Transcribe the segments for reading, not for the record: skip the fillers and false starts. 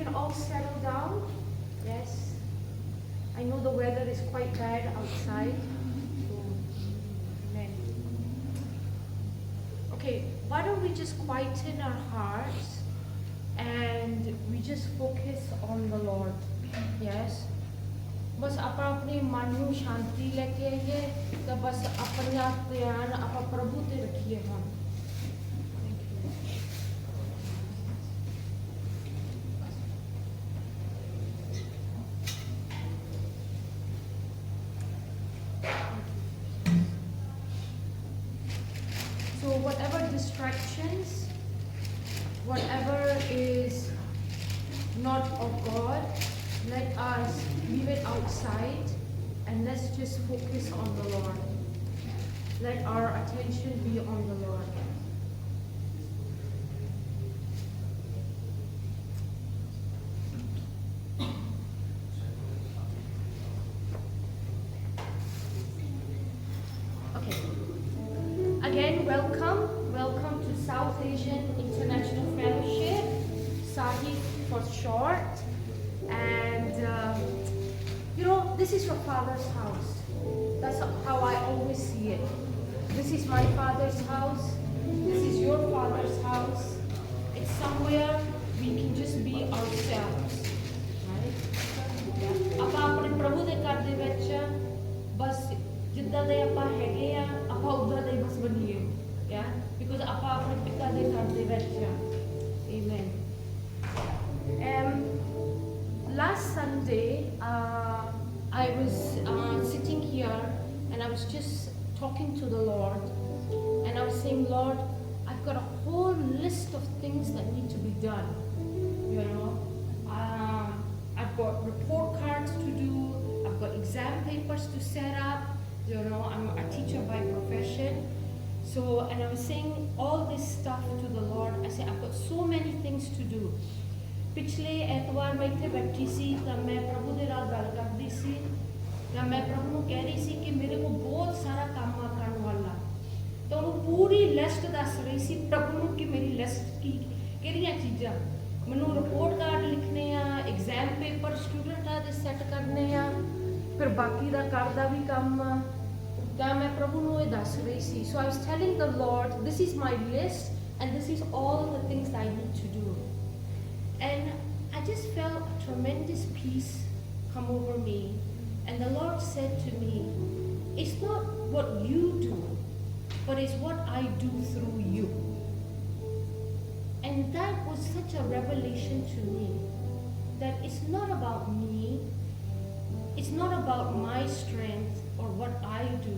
can all settle down. Yes. I know the weather is quite bad outside. So, amen. Okay, why don't we just quieten our hearts and we just focus on the Lord. Yes. बस अपना अपने मन में शांति लेके आइए तो बस अपना ध्यान आप प्रभु ते रखिए हम. So whatever distractions, whatever is not of God, let us leave it outside and let's just focus on the Lord. Let our attention be on the Lord. Okay. Again, welcome to South Asian International Fellowship, SAHI for short. And this is your Father's house. That's how I always see it. This is my Father's house. This is your Father's house. It's somewhere we can just be ourselves, right? ਆਪਾਂ ਆਪਣੇ ਪ੍ਰਭੂ ਦੇ ਘਰ ਦੇ ਵਿੱਚ ਬਸ ਜਿੱਦਾਂ ਦੇ ਆਪਾਂ ਹੈਗੇ ਆ ਆਪਾਂ ਉਦਾਂ ਦੇ ਬਸ ਬਣੀਏ, yeah? Because ਆਪਾਂ ਆਪਣੇ ਪਿਤਾ ਦੇ ਘਰ ਦੇ ਵਿੱਚ ਆ. Amen. Last Sunday, I was sitting here and I was just talking to the Lord and I was saying, Lord, I've got a whole list of things that need to be done. I've got report cards to do, I've got exam papers to set up, I'm a teacher by profession. So, and I was saying all this stuff to the Lord. I said, I've got so many things to do. पिछले एतवार मैं इतने बैठी सी तब मैं प्रभु दे रात गल करती सी तब मैं प्रभु को कह रही सी कि मेरे को बहुत सारा काम करने वाला तो वो पूरी लिस्ट दस रही सी प्रभु को कि मेरी लिस्ट की केड़ियां चीज़ां मैनू रिपोर्ट कार्ड लिखने एग्जाम पेपर स्टूडेंटां दे सैट करने फिर बाकी दा घर दा भी काम तां मैं प्रभु को ये दस रही सी. So I was telling the Lord, this is my list and this is all the things I need to do. And I just felt a tremendous peace come over me. And the Lord said to me, it's not what you do, but it's what I do through you. And that was such a revelation to me, that it's not about me, it's not about my strength or what I do,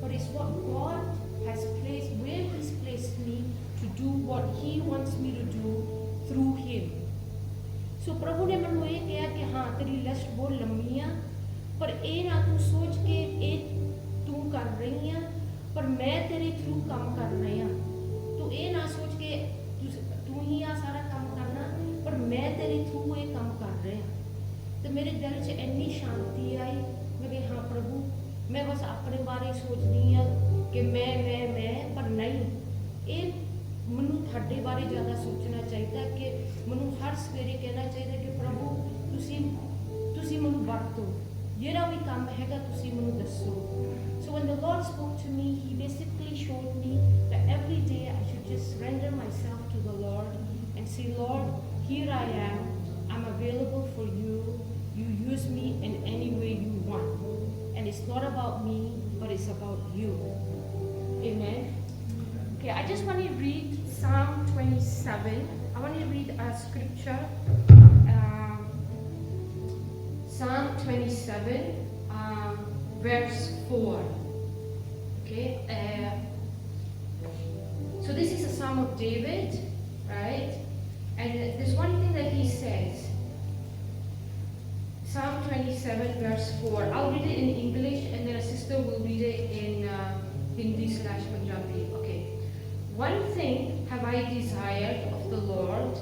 but it's what God has placed, where He's placed me to do what He wants me to do through Him. So प्रभु ने मैनू ये कहा कि हाँ तेरी list बहुत लंबी है पर ये ना तू सोच के ये तू कर रही है पर मैं तेरे थ्रू काम कर रही हूँ. तू ये ना सोच के तू ही आ सारा काम करना पर मैं तेरे थ्रू ये काम कर रही हूँ. तो मेरे दिल च इन्नी शांति आई. मैं कहा हाँ प्रभु मैं बस अपने बारे सोचनी है कि मैं पर नहीं ये मैनू थाडे बारे ज़्यादा सोचना चाहिए कि मैनू हर सवेरे कहना चाहिए कि प्रभु तुसी मैनू वरतो जेड़ा भी काम हैगा तुसी मैनू दसो. So when the Lord spoke to me, He basically showed me that every day I should just surrender myself to the Lord and say, Lord, here I am, I'm available for you, you use me in any way you want. And it's not about me, but it's about you. Amen. Okay, I just want to read Psalm 27. I want to read a scripture. Psalm 27, verse 4. Okay. So this is a Psalm of David, right? And there's one thing that he says. Psalm 27, verse 4. I'll read it in English, and then a sister will read it in Hindi/Punjabi. Okay. One thing have I desired of the Lord,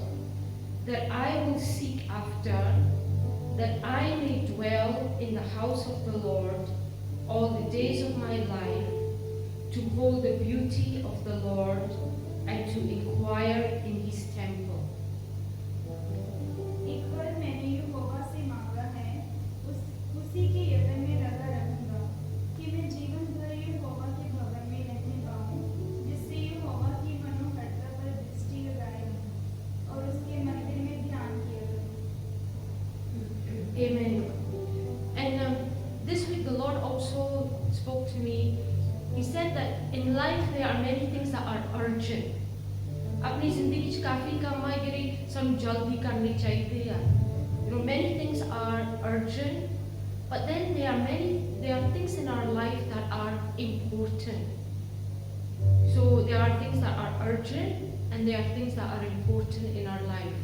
that I will seek after, that I may dwell in the house of the Lord all the days of my life, to behold the beauty of the Lord and to inquire in His temple. Inquire He said that in life there are many things that are urgent. अपनी जिंदगी च काफी काम आ ਜਿਹੜੇ ਸਾਨੂੰ ਜਲਦੀ ਕਰਨੇ ਚਾਹੀਦੇ ਆ. Many things are urgent, but then there are things in our life that are important. So there are things that are urgent and there are things that are important in our life.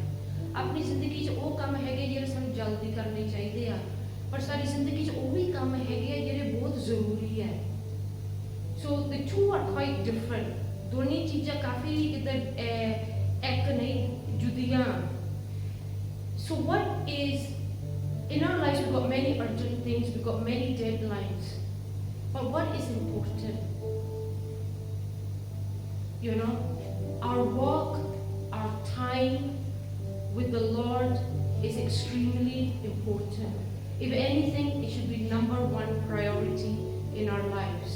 ਆਪਣੀ ਜ਼ਿੰਦਗੀ 'ਚ ਉਹ ਕੰਮ ਹੈਗੇ ਜਿਹੜੇ ਸਾਨੂੰ ਜਲਦੀ ਕਰਨੇ ਚਾਹੀਦੇ ਆ, ਪਰ ਸਾਡੀ ਜ਼ਿੰਦਗੀ 'ਚ ਉਹ ਵੀ ਕੰਮ ਹੈਗੇ ਆ ਜਿਹੜੇ ਬਹੁਤ ਜ਼ਰੂਰੀ ਹੈ. So the two are quite different. ਦੋਨੇ ਚੀਜ਼ਾਂ ਕਾਫੀ ਇੱਕ ਨਹੀਂ ਜੁਦੀਆਂ. So what is, in our lives we've got many urgent things, we've got many deadlines, but what is important? Our walk, our time with the Lord is extremely important. If anything, it should be number one priority in our lives.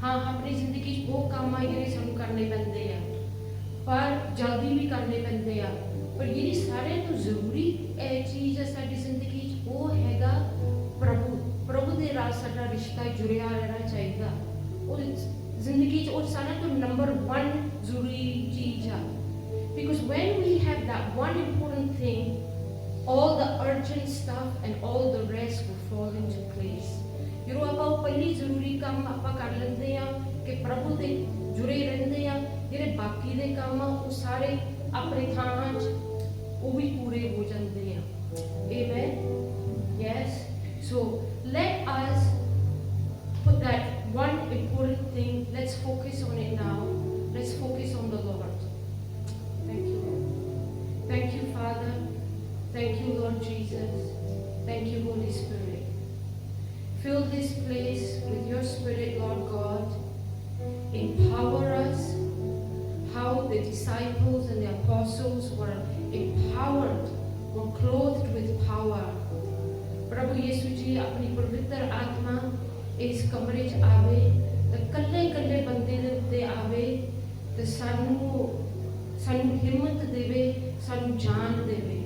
हाँ अपनी जिंदगी च बहुत काम आए ਜਿਹੜੇ ਸਾਨੂੰ ਕਰਨੇ ਪੈਂਦੇ ਆ, ਪਰ ਜਲਦੀ ਵੀ ਕਰਨੇ ਪੈਂਦੇ ਆ, ਪਰ ਜਿਹੜੀ ਸਾਰਿਆਂ ਤੋਂ ਜ਼ਰੂਰੀ ਚੀਜ਼ ਹੈ ਸਾਡੀ ਜ਼ਿੰਦਗੀ 'ਚ ਉਹ ਹੈਗਾ ਪ੍ਰਭੂ ਦੇ ਨਾਲ ਸਾਡਾ ਰਿਸ਼ਤਾ ਜੁੜਿਆ ਰਹਿਣਾ ਚਾਹੀਦਾ. ਉਹ ਜ਼ਿੰਦਗੀ 'ਚ ਉਹ ਸਾਰਿਆਂ ਤੋਂ ਨੰਬਰ 1 ਜ਼ਰੂਰੀ ਚੀਜ਼ ਆ. Because when we have that one important thing, all the urgent stuff and all the rest will fall into place. ਜਦੋਂ ਆਪਾਂ ਉਹ ਪਹਿਲੀ ਜ਼ਰੂਰੀ ਕੰਮ ਆਪਾਂ ਕਰ ਲੈਂਦੇ ਆ ਕਿ ਪ੍ਰਭੂ ਦੇ ਜੁੜੇ ਰਹਿੰਦੇ ਆ, ਜਿਹੜੇ ਬਾਕੀ ਦੇ ਕੰਮ ਆ ਉਹ ਸਾਰੇ ਆਪਣੇ ਥਾਂ 'ਚ ਉਹ ਵੀ ਪੂਰੇ ਹੋ ਜਾਂਦੇ ਆ. Amen? Yes? So let us put that one important thing, let's focus on it now. Let's focus on the Lord. Thank you, Lord. Thank you, Father. Thank you, Lord Jesus. Thank you, Holy Spirit. Fill this place with your Spirit, Lord God. Empower us how the disciples and the apostles were empowered, were clothed with power. प्रभु यीशु जी अपनी पवित्र आत्मा इस कमरे च आवे, ते कल्ले कल्ले बंदे दे उत्ते आवे, ते सानू हिम्मत देवे, सानू जान देवे.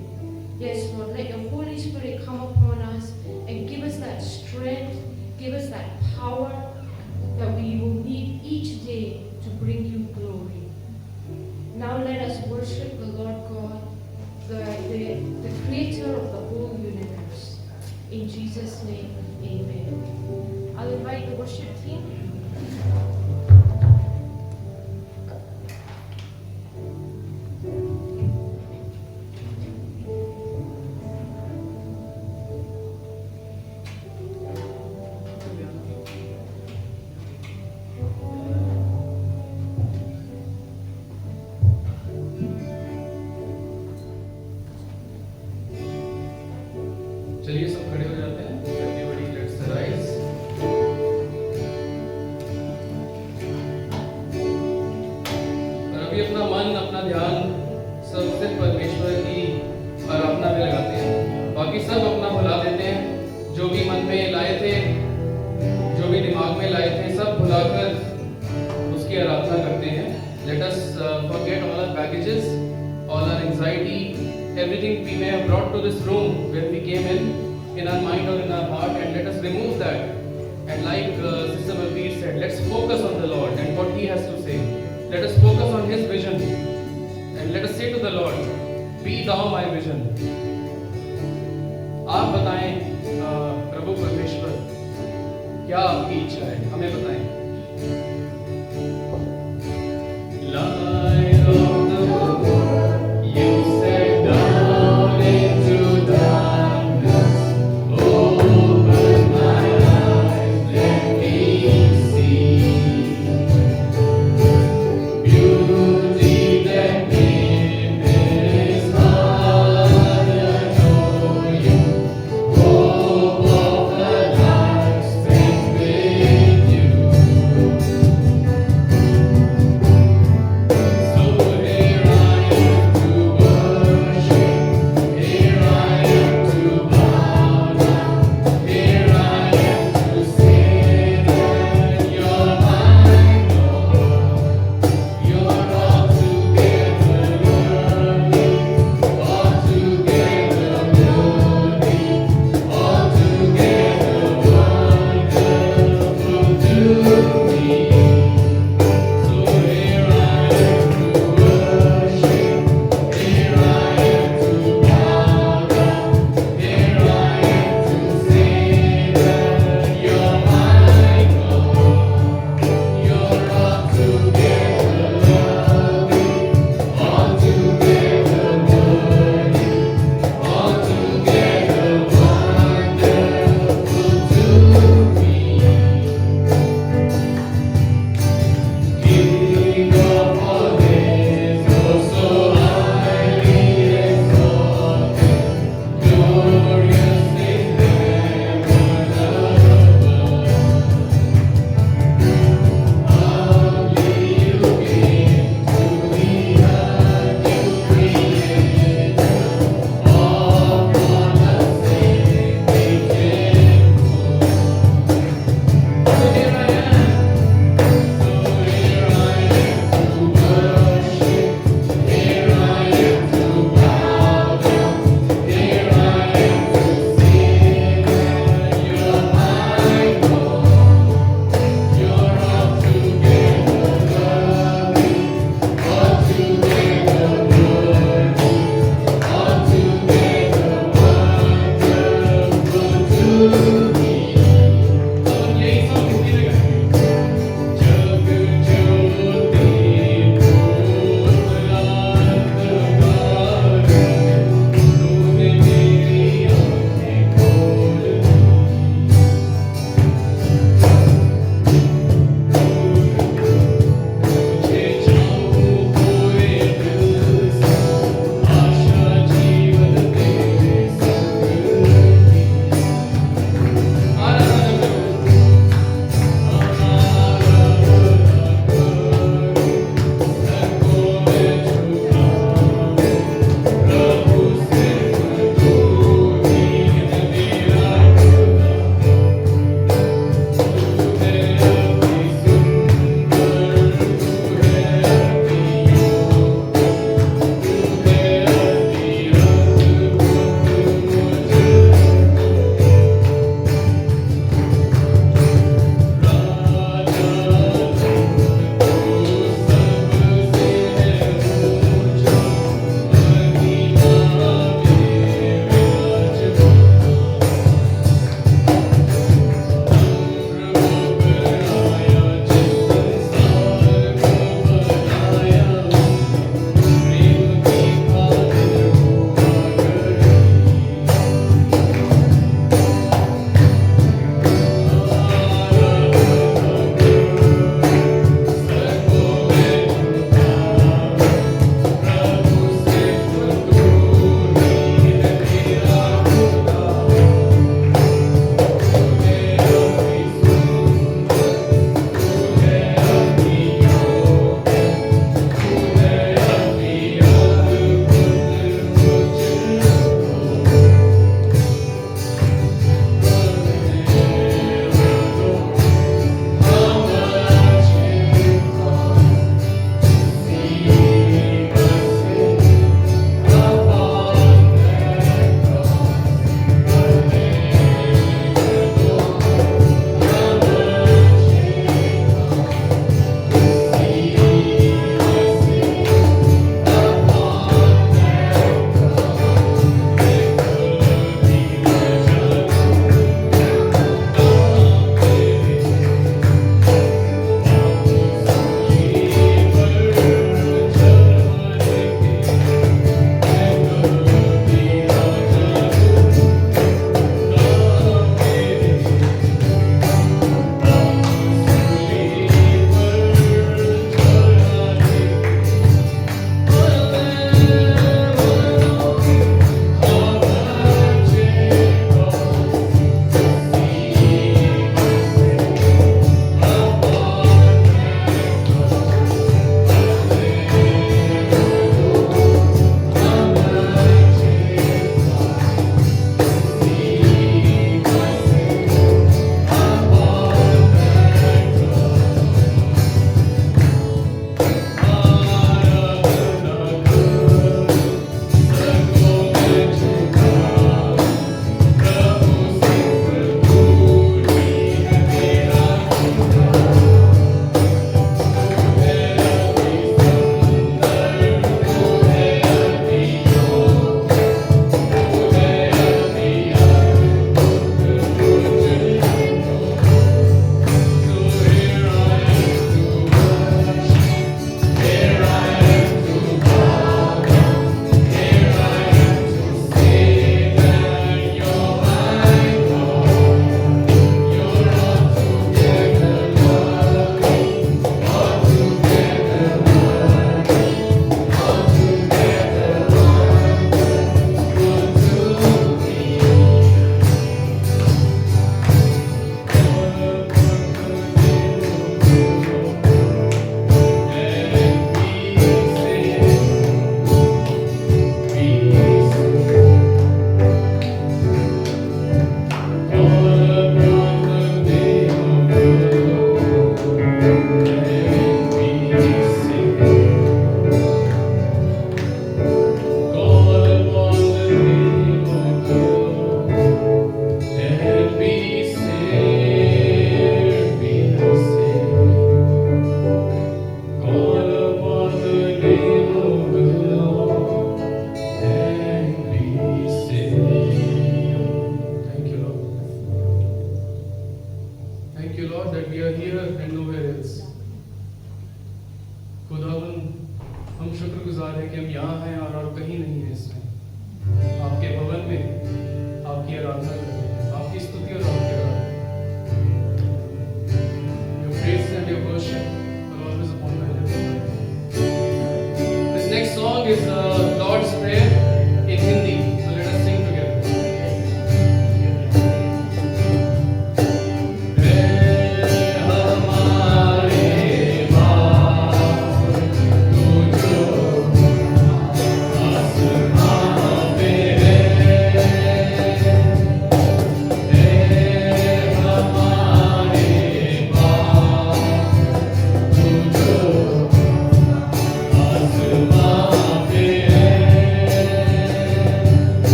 Yes, Lord, let your Holy Spirit come upon us and give us that strength, give us that power that we will need each day to bring you glory. Now let us worship the Lord God, the creator of the whole universe. In Jesus' name, amen. I'll invite the worship team. चलिए सब खड़े हो जाते हैं. Everybody let's rise. और अभी अपना मन, अपना ध्यान सब सिर्फ परमेश्वर की आराधना में लगाते हैं. बाकी सब अपना भुला देते हैं. जो भी मन में लाए थे, जो भी दिमाग में लाए थे, सब भुलाकर उसकी आराधना करते हैं. Let us forget all our baggages, all our anxiety, everything we may have brought to this room when we came in our mind or in our heart, and let us remove that. And like Sister Malveer said, let's focus on the Lord and what He has to say. Let us focus on His vision and let us say to the Lord, be thou my vision. आप बताएं प्रभु परमेश्वर, क्या आपकी इच्छा है, हमें बताएं. Light of the world, you said down into darkness, open my eyes, let me see beauty that in His Father शुक्रगुजार है कि हम यहाँ हैं और कहीं नहीं हैं इसमें। आपके भवन में आपकी आराधना कर रहे हैं, आपकी स्तुति और आपकी आराधना। Your praise and your worship are always upon my lips. This next song is Lord's Prayer in Hindi. So let us sing together.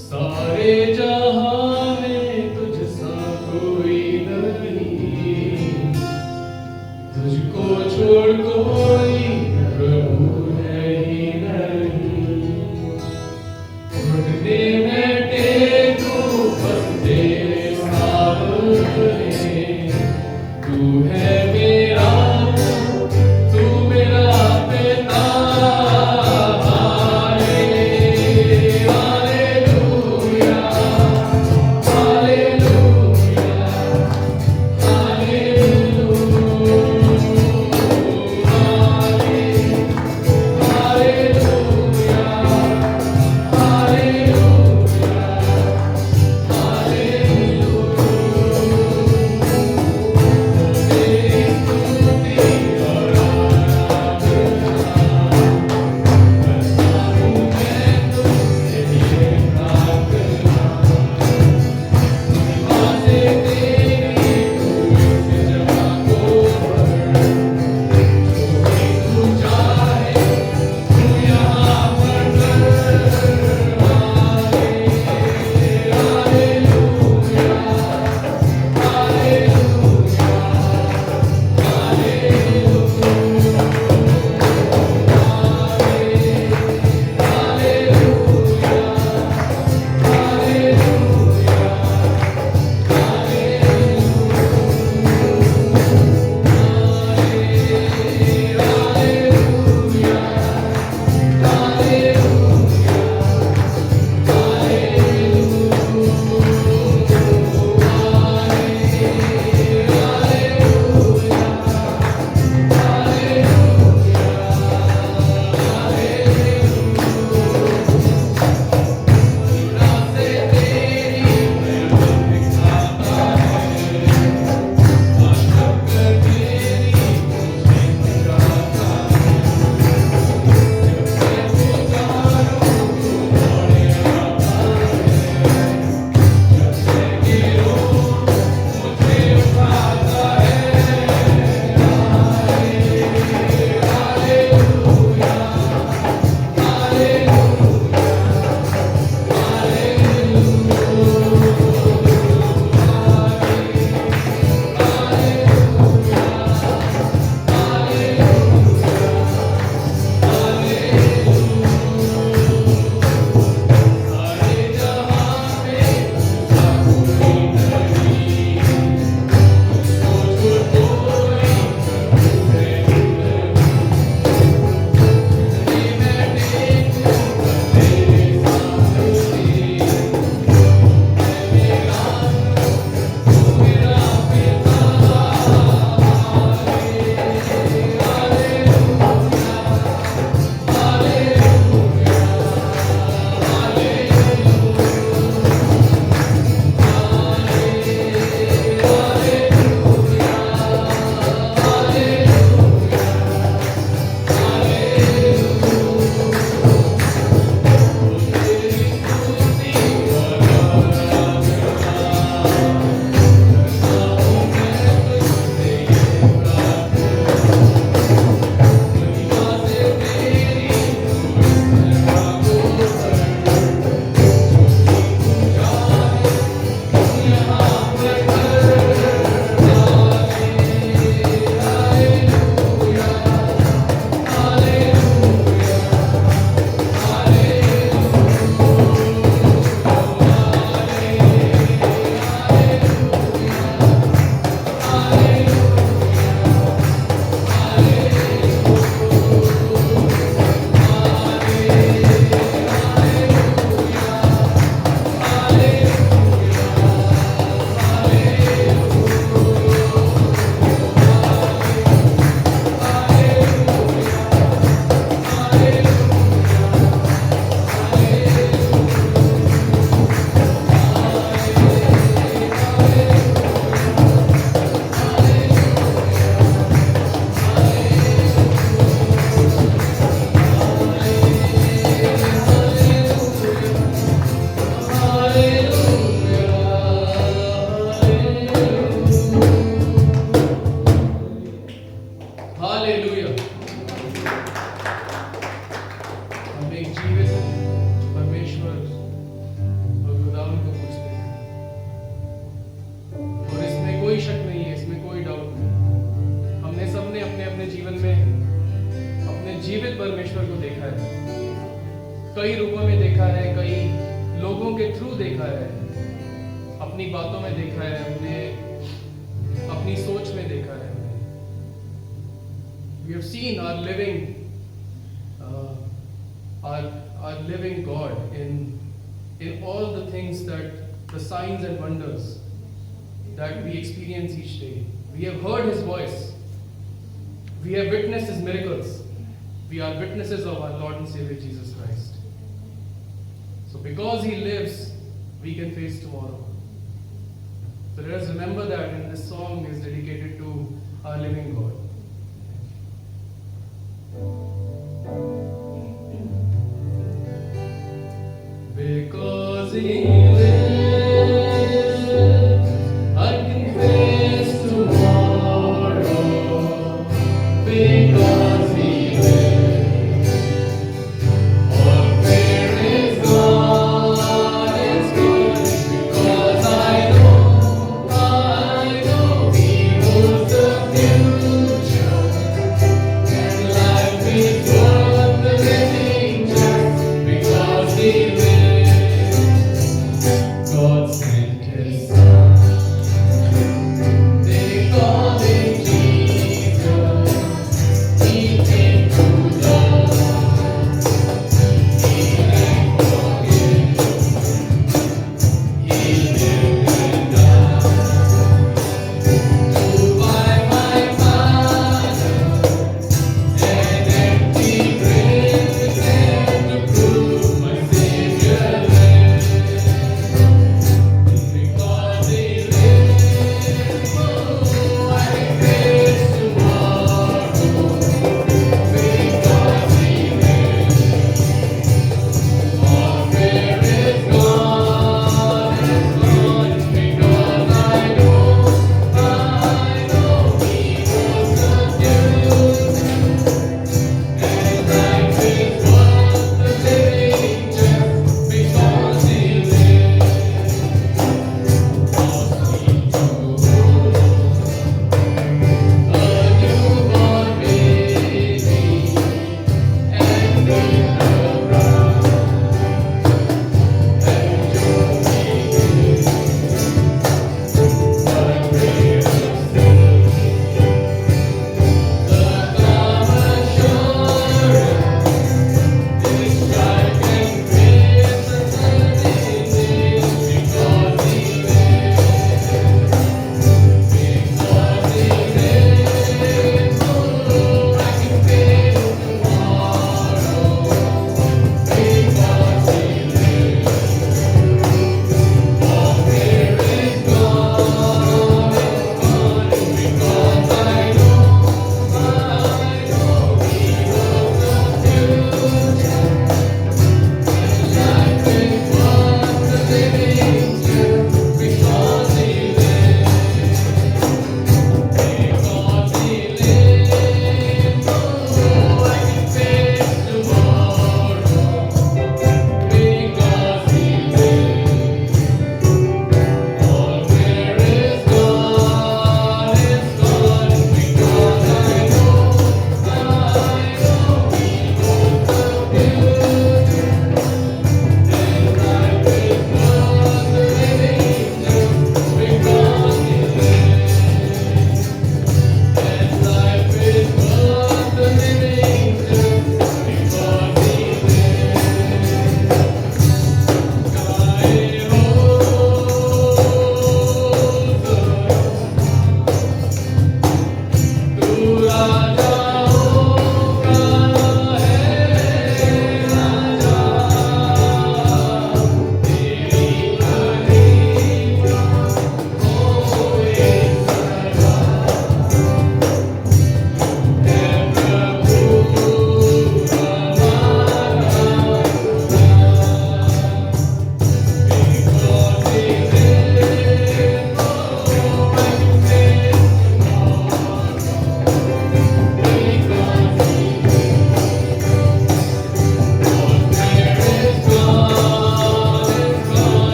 सारे जहां में तुझसा कोई नहीं, तुझको छोड़ कोई प्रभु है ही नहीं। घुटने में टेको बस तेरे सामने, तू है मेरा, तू मेरा परमेश्वर को देखा है, कई रूपों में देखा है, कई लोगों के थ्रू देखा है, अपनी बातों में देखा है, अपनी सोच में देखा है। We have seen our living God in all the things the signs and wonders that we experience each day. We have heard His voice. We have witnessed His miracles. We are witnesses of our Lord and Savior Jesus Christ. So because He lives, we can face tomorrow. So let us remember that, and this song is dedicated to our living God. Because He lives, I can face tomorrow. Because He lives, all fear is gone. It's good because I know He holds the future, and life is worth the living just because He lives.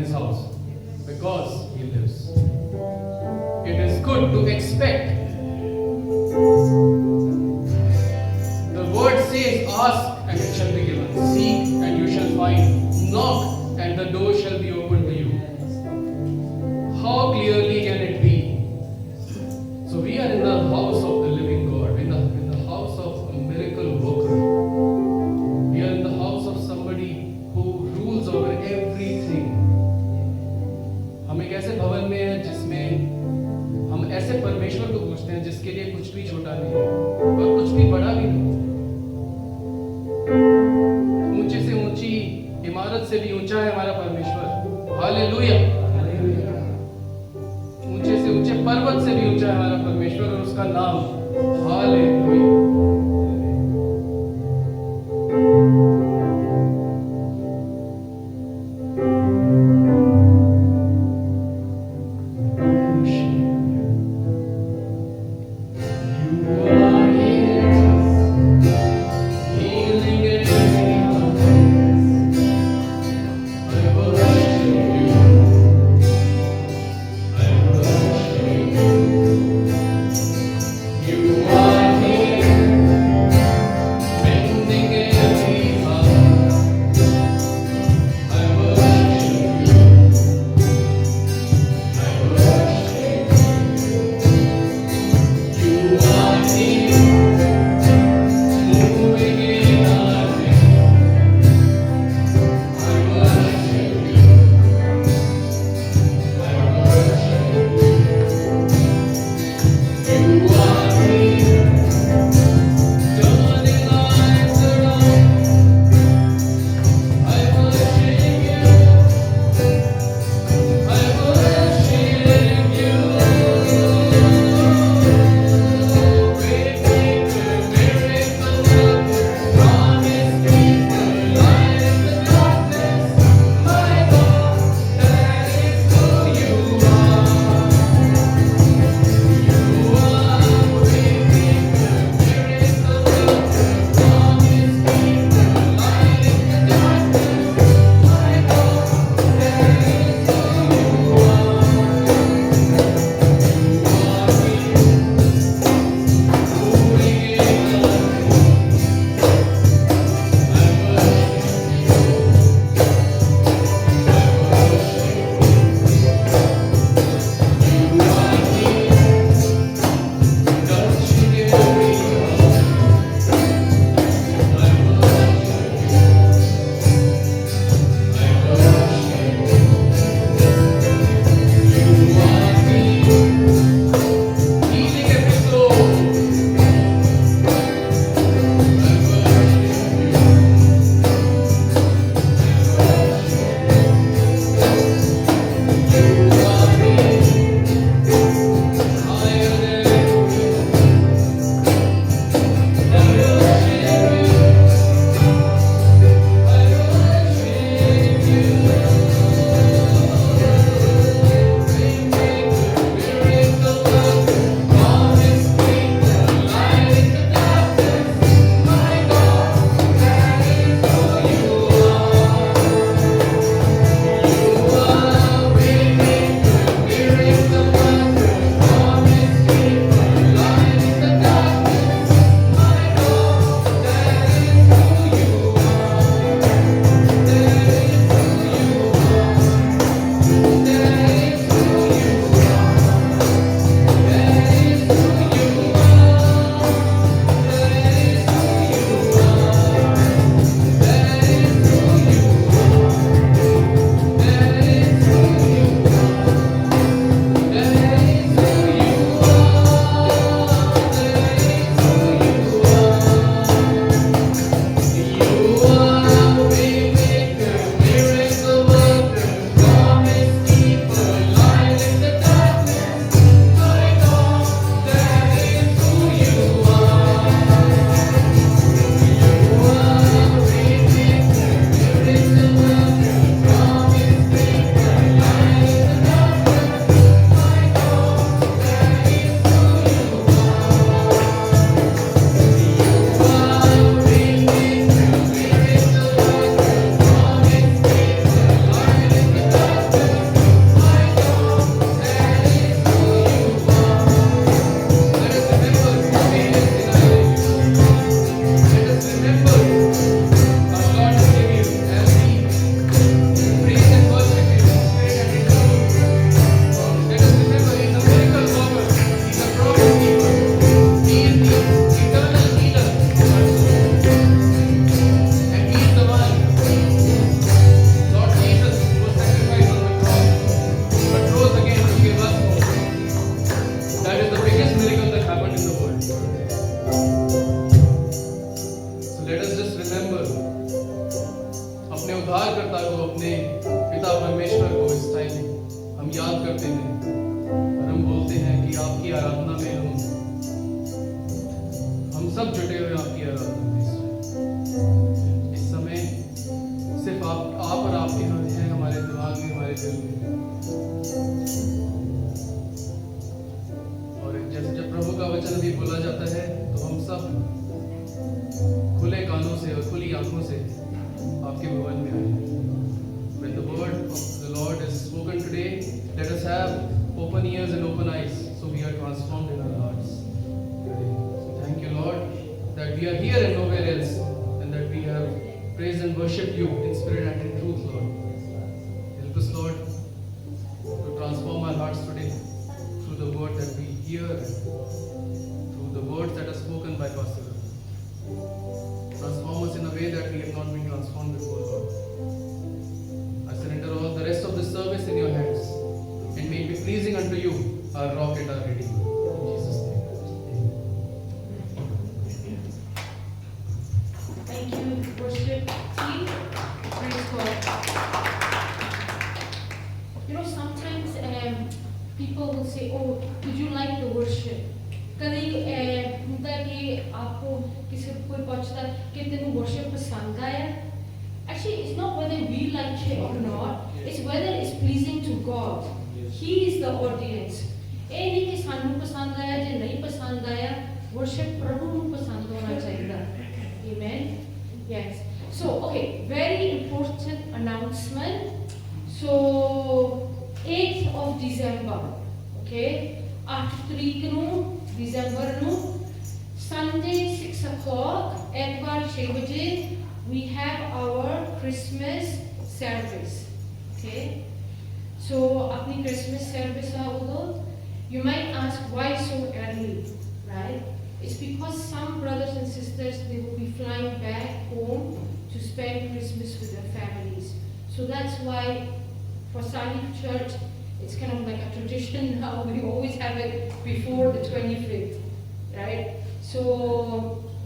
his house because he lives. It is good to expect. The word says, ask and it shall be given, seek and you shall find, knock and the door shall be opened to you. How clearly can it be? So we are in the house of the living God, in the house of a miracle worker. We are in the house of somebody who rules over everything. हम एक ऐसे भवन में हैं जिसमें हम ऐसे परमेश्वर को पूछते हैं जिसके लिए कुछ भी छोटा नहीं है और कुछ भी बड़ा भी नहीं। ऊंचे से ऊंची इमारत से भी ऊंचा है हमारा परमेश्वर। हालेलुया। ऊंचे से ऊंचे पर्वत से भी ऊंचा है हमारा परमेश्वर और उसका नाम हालेलुया। You are here. सब जुटे हुए आपकी आराधना में इस समय सिर्फ आप और आपके हैं हमारे दिमाग में, हमारे दिल में। और जैसे जब प्रभु का वचन भी बोला जाता है तो हम सब खुले कानों से और खुली आंखों से आपके भवन में आए। When the word of the Lord is spoken today, let us have open ears and open eyes so we are transformed in our hearts. So thank you, Lord, that we are here and nowhere else, and that we have praised and worshipped you in spirit and in truth, Lord. Help us, Lord, to transform our hearts today through the word that we hear, through the words that are spoken by Pastor. Transform us in a way that we have not been transformed before, Lord. I surrender all the rest of the service in your hands, and may it be pleasing unto you, our rock and our redeemer. In Jesus' name. Thank you, worship team. Praise God. You know, sometimes people will say, "Oh, did you like the worship?" कभी होता है कि आपको किसी कोई पूछता है कि तेरे worship पसंद आया? Actually, it's not whether we like it or not. It's whether it's pleasing to God. He is the audience. ਇਹ ਨਹੀਂ ਕਿ ਸਾਨੂੰ ਪਸੰਦ ਆਇਆ ਜਾਂ ਨਹੀਂ ਪਸੰਦ ਆਇਆ, worship ਪ੍ਰਭੂ ਨੂੰ ਪਸੰਦ ਹੋਣਾ ਚਾਹੀਦਾ। Amen. Yes. So, okay, very important announcement. So, 8th of December, okay, 8 ਤਰੀਕ ਨੂੰ December ਨੂੰ Sunday 6 o'clock, ਐਤਵਾਰ 6 ਵਜੇ, we have our Christmas service. Okay, so अपनी Christmas service है उधर. You might ask why so early, right? It's because some brothers and sisters, they will be flying back home to spend Christmas with their families. So that's why for Salif Church, it's kind of like a tradition now. We always have it before the 25th, right? So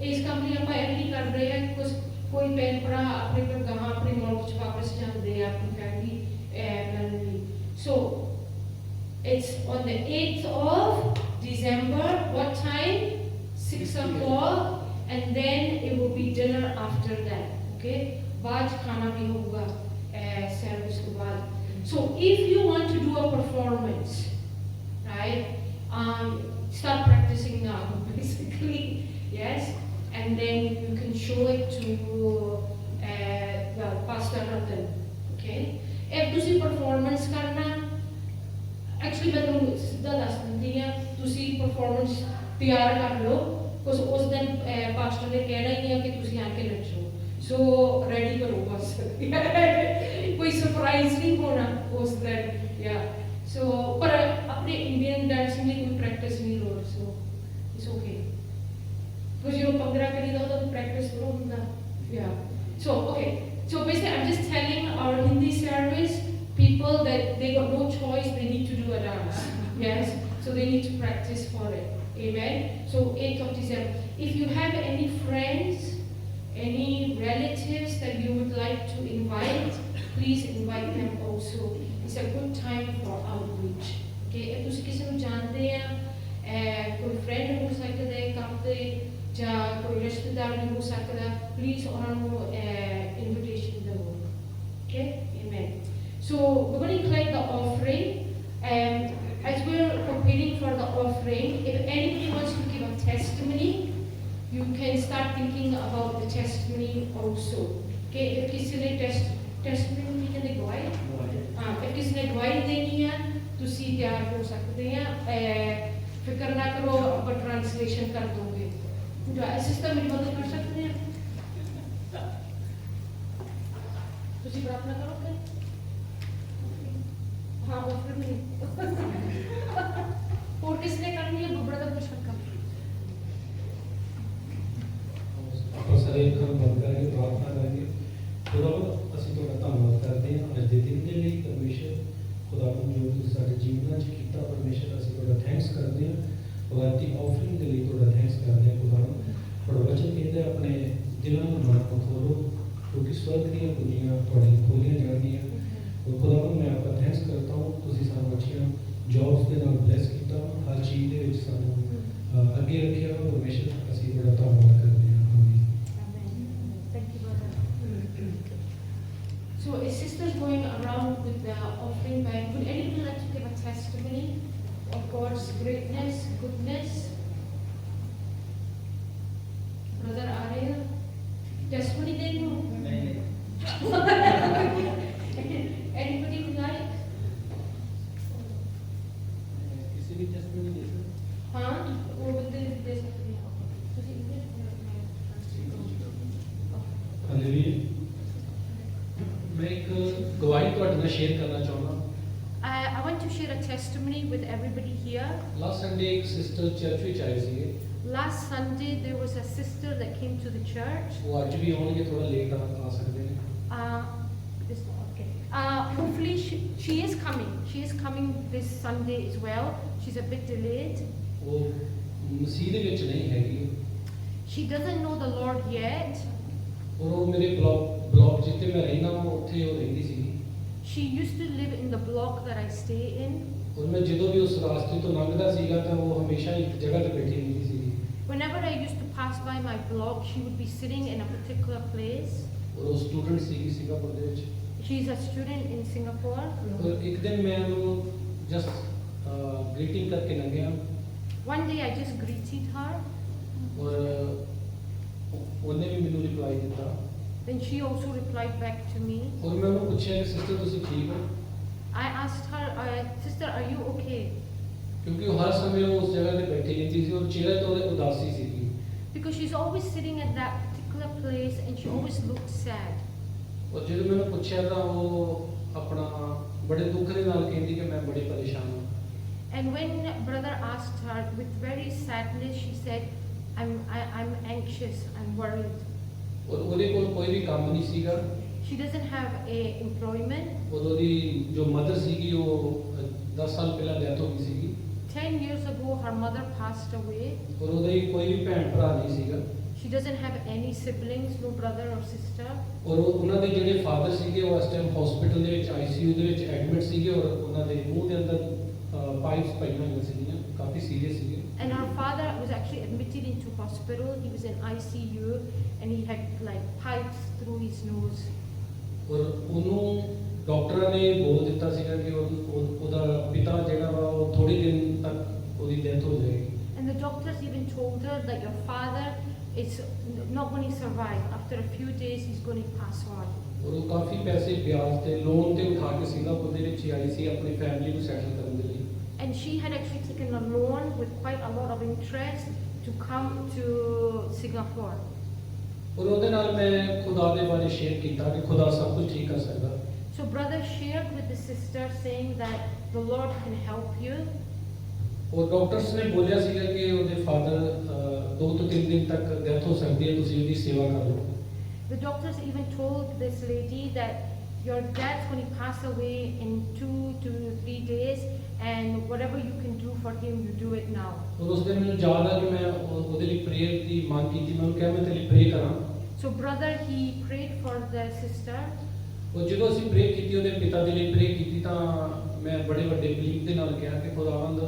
इस company आप agree कर रहे हैं कुछ कोई बहन भरा अपने पर कहाँ अपने मुल्क वापस जाते हैं अपनी family. So it's on the 8th of December. What time? 6 o'clock, and then it will be dinner after that. Okay, बाद खाना भी होगा service के बाद. So if you want to do a performance, right? Start practicing now, basically. Yes, and then you can show it to the Pastor Ratan. Okay, if तुसी performance करना, actually मैं तुम सीधा दस देती हैं, तुसी performance तैयार कर लो, because उस दिन pastor ने कहना ही है कि तुसी आके नचो, so ready करो बस, कोई surprise नहीं होना उस दिन, yeah. So पर अपने Indian dancing में कोई practice नहीं लो, so it's okay. Because you know, Pangra Kanida, the practice room, yeah. So, okay. So basically, I'm just telling our Hindi service people that they got no choice, they need to do a dance. Yes? So they need to practice for it. Amen? So 8th of December. If you have any friends, any relatives that you would like to invite, please invite them also. It's a good time for outreach. Okay? If you किसी को जानते हैं, कोई friend हो सकता है, काम या कोई रिश्तेदार भी हो सकता है, please उन्होंने invitation दो. Okay, amen. So we're going to collect the offering, and as we're preparing for the offering, if anybody wants to give a testimony, you can start thinking about the testimony also. Okay, if किसी ने testimony की ने गवाही, if किसी ने गवाही देनी है, तो सी तैयार हो सकते हैं. फिक्र ना करो, अब ट्रांसलेशन कर दोगे. जो सिस्टम में मदद कर सकते हैं, तुसी प्रार्थना करोगे? हाँ, ऑफर में और किसने करनी है? ब्रदर कुछ कर ਆਪਾਂ ਸਾਰੇ ਅੱਖਾਂ ਬੰਦ ਕਰਕੇ ਪ੍ਰਾਰਥਨਾ ਕਰਾਂਗੇ। ਖੁਦਾਵੰਦ ਅਸੀਂ ਤੁਹਾਡਾ ਧੰਨਵਾਦ ਕਰਦੇ ਹਾਂ ਅੱਜ ਦੇ ਦਿਨ ਦੇ ਲਈ। ਪਰਮੇਸ਼ਰ ਖੁਦਾਵੰਦ ਜੋ ਤੁਸੀਂ ਸਾਡੇ ਜੀਵਨਾਂ 'ਚ ਕੀਤਾ, ਪਰਮੇਸ਼ਰ ਅਸੀਂ ਤੁਹਾਡਾ ਥੈਂਕਸ ਕਰਦੇ ਹਾਂ। ਖੁਦਾਵੰਦ ਦੀ ਆਫਰਿੰਗ ਦੇ ਲਈ ਤੁਹਾਡਾ ਥੈਂਕਸ ਕਰਦੇ ਹਾਂ। ਖੁਦਾਵੰਦ ਤੁਹਾਡਾ ਵਚਨ ਕਹਿੰਦਾ ਆਪਣੇ ਦਿਲਾਂ ਨੂੰ ਮਨ ਨੂੰ ਖੋਲੋ क्योंकि स्वर्ग ਦੀਆਂ ਕੁੰਜੀਆਂ ਤੁਹਾਡੀਆਂ ਖੋਲੀਆਂ ਜਾਣਗੀਆਂ। ਖੁਦਾਵੰਦ ਮੈਂ ਆਪਕਾ ਥੈਂਕਸ ਕਰਤਾ ਹੂੰ, ਤੁਸੀਂ ਸਾਨੂੰ ਅੱਛੀਆਂ ਜੌਬਸ ਦੇ ਨਾਲ ਬਲੈਸ ਕੀਤਾ, ਹਰ ਚੀਜ਼ ਦੇ ਵਿੱਚ ਸਾਨੂੰ ਅੱਗੇ ਰੱਖਿਆ। ਪਰਮੇਸ਼ਰ ਅਸੀਂ ਤੁਹਾਡਾ ਧੰਨਵਾਦ ਸ਼ੇਅਰ ਕਰਨਾ ਚਾਹੁੰਦਾ। I want to share a testimony with everybody here. Last Sunday ਇੱਕ ਸਿਸਟਰ ਚਰਚ ਵਿੱਚ ਆਏ ਸੀਗੇ। Last Sunday, there was a sister that came to the church. ਉਹ ਅੱਜ ਵੀ ਆਉਣਗੇ, ਥੋੜਾ ਲੇਟ ਆ ਸਕਦੇ ਨੇ। Okay. Hopefully, she is coming. She is coming this Sunday as well. She's a bit delayed. ਉਹ ਮਸੀਹ ਦੇ ਵਿੱਚ ਨਹੀਂ ਹੈਗੀ। She doesn't know the Lord yet. ਔਰ ਉਹ ਮੇਰੇ ਬਲੌਕ ਜਿੱਥੇ ਮੈਂ ਰਹਿੰਦਾ ਹਾਂ ਉੱਥੇ ਉਹ ਰਹਿੰਦੀ ਸੀਗੀ। She used to live in the block that I stay in. ਔਰ ਮੈਂ ਜਦੋਂ ਵੀ ਉਸ ਰਾਸਤੇ ਤੋਂ ਲੰਘਦਾ ਸੀਗਾ ਤਾਂ ਉਹ ਹਮੇਸ਼ਾ ਇੱਕ ਜਗ੍ਹਾ ਤੇ ਬੈਠੀ ਰਹਿੰਦੀ ਸੀਗੀ। Whenever I used to pass by my block, she would be sitting in a particular place. ਔਰ ਉਹ ਸਟੂਡੈਂਟ ਸੀਗੀ ਸਿੰਗਾਪੁਰ ਦੇ ਵਿੱਚ। She's a student in Singapore. ਔਰ ਇੱਕ ਦਿਨ ਮੈਂ ਉਹਨੂੰ ਜਸਟ ਗ੍ਰੀਟਿੰਗ ਕਰਕੇ ਲੰਘਿਆ। One day I just greeted her. ਔਰ ਉਹਨੇ ਵੀ ਮੈਨੂੰ ਰਿਪਲਾਈ ਦਿੱਤਾ। Then she also replied back to me. ਔਰ ਮੈਂ ਉਹਨੂੰ ਪੁੱਛਿਆ ਕਿ ਸਿਸਟਰ ਤੁਸੀਂ ਠੀਕ ਹੋ? I asked her, sister, are you okay? ਕਿਉਂਕਿ ਉਹ ਹਰ ਸਮੇਂ ਉਸ ਜਗ੍ਹਾ ਤੇ ਬੈਠੀ ਰਹਿੰਦੀ ਸੀ ਔਰ ਚਿਹਰੇ ਤੋਂ ਉਹਦੇ ਉਦਾਸੀ ਸੀਗੀ। Because she's always sitting at that particular place and she always looked sad. ਔਰ ਜਦੋਂ ਮੈਨੂੰ ਪੁੱਛਿਆ ਤਾਂ ਉਹ ਆਪਣਾ ਬੜੇ ਦੁੱਖ ਦੇ ਨਾਲ ਕਹਿੰਦੀ ਕਿ ਮੈਂ ਬੜੀ ਪਰੇਸ਼ਾਨ ਹਾਂ। And when brother asked her with very sadness, she said, I'm anxious, I'm worried. ਔਰ ਉਹਦੇ ਕੋਲ ਕੋਈ ਵੀ ਕੰਮ ਨਹੀਂ ਸੀਗਾ। She doesn't have a employment. ਔਰ ਉਹਦੀ ਜੋ ਮਦਰ ਸੀਗੀ ਉਹ 10 ਸਾਲ ਪਹਿਲਾਂ ਡੈਥ ਹੋ ਗਈ ਸੀਗੀ। 10 years ago, her mother passed away. ਔਰ ਉਹਦੇ ਕੋਈ ਵੀ ਭੈਣ ਭਰਾ ਨਹੀਂ ਸੀਗਾ। She doesn't have any siblings, no brother or sister. ਔਰ ਉਹਨਾਂ ਦੇ ਜਿਹੜੇ ਫਾਦਰ ਸੀਗੇ ਉਹ ਇਸ ਟਾਈਮ ਹਸਪੀਟਲ ਦੇ ਵਿੱਚ ICU ਦੇ ਵਿੱਚ ਐਡਮਿਟ ਸੀਗੇ ਔਰ ਉਹਨਾਂ ਦੇ ਮੂੰਹ ਦੇ ਅੰਦਰ ਪਾਈਪਸ ਪਈਆਂ ਹੋਈਆਂ ਸੀਗੀਆਂ, ਕਾਫੀ ਸੀਰੀਅਸ ਸੀਗੇ। And her father was actually admitted into hospital. He was in ICU and he had like pipes through his nose. ਔਰ ਉਹਨੂੰ ਡਾਕਟਰਾਂ ਨੇ ਬੋਲ ਦਿੱਤਾ ਸੀਗਾ ਕਿ ਉਹਦਾ ਪਿਤਾ ਜਿਹੜਾ ਵਾ ਉਹ ਥੋੜੇ ਦਿਨ ਤੱਕ ਉਹਦੀ ਡੈਥ ਹੋ ਜਾਏਗੀ। And the doctors even told her that your father is not going to survive. After a few days, he's going to pass on. ਔਰ ਉਹ ਕਾਫੀ ਪੈਸੇ ਵਿਆਜ ਤੇ ਲੋਨ ਤੇ ਉਠਾ ਕੇ ਸਿੰਗਾਪੁਰ ਦੇ ਵਿੱਚ ਆਈ ਸੀ ਆਪਣੀ ਫੈਮਿਲੀ ਨੂੰ ਸੈਟਲ ਕਰਨ ਦੇ ਲਈ। And she had actually taken a loan with quite a lot of interest to come to Singapore. ਔਰ ਉਹਦੇ ਨਾਲ ਮੈਂ ਖੁਦਾ ਦੇ ਬਾਰੇ ਸ਼ੇਅਰ ਕੀਤਾ ਕਿ ਖੁਦਾ ਸਭ ਕੁਝ ਠੀਕ ਕਰ ਸਕਦਾ। So brother shared with the sister saying that the Lord can help you. ਔਰ ਡਾਕਟਰਸ ਨੇ ਬੋਲਿਆ ਸੀਗਾ ਕਿ ਉਹਦੇ ਫਾਦਰ 2 ਤੋਂ 3 ਦਿਨ ਤੱਕ ਡੈਥ ਹੋ ਸਕਦੀ ਹੈ, ਤੁਸੀਂ ਉਹਦੀ ਸੇਵਾ ਕਰ ਲਓ। The doctors even told this lady that your dad's going to pass away in 2 to 3 days and whatever you can do for him, you do it now. ਔਰ ਉਸ ਦਿਨ ਮੈਨੂੰ ਯਾਦ ਆ ਕਿ ਮੈਂ ਉਹਦੇ ਲਈ ਪ੍ਰੇਅਰ ਦੀ ਮੰਗ ਕੀਤੀ। ਮੈਂ ਉਹਨੂੰ ਕਿਹਾ ਮੈਂ ਤੇਰੇ ਲਈ ਪ੍ਰੇ ਕਰਾਂ। So brother, he prayed for the sister. ਔਰ ਜਦੋਂ ਅਸੀਂ ਪ੍ਰੇ ਕੀਤੀ, ਉਹਦੇ ਪਿਤਾ ਦੇ ਲਈ ਪ੍ਰੇ ਕੀਤੀ, ਤਾਂ ਮੈਂ ਬੜੇ ਵੱਡੇ ਬਲੀਫ ਦੇ ਨਾਲ ਕਿਹਾ ਕਿ ਖੁਦਾਵੰਦ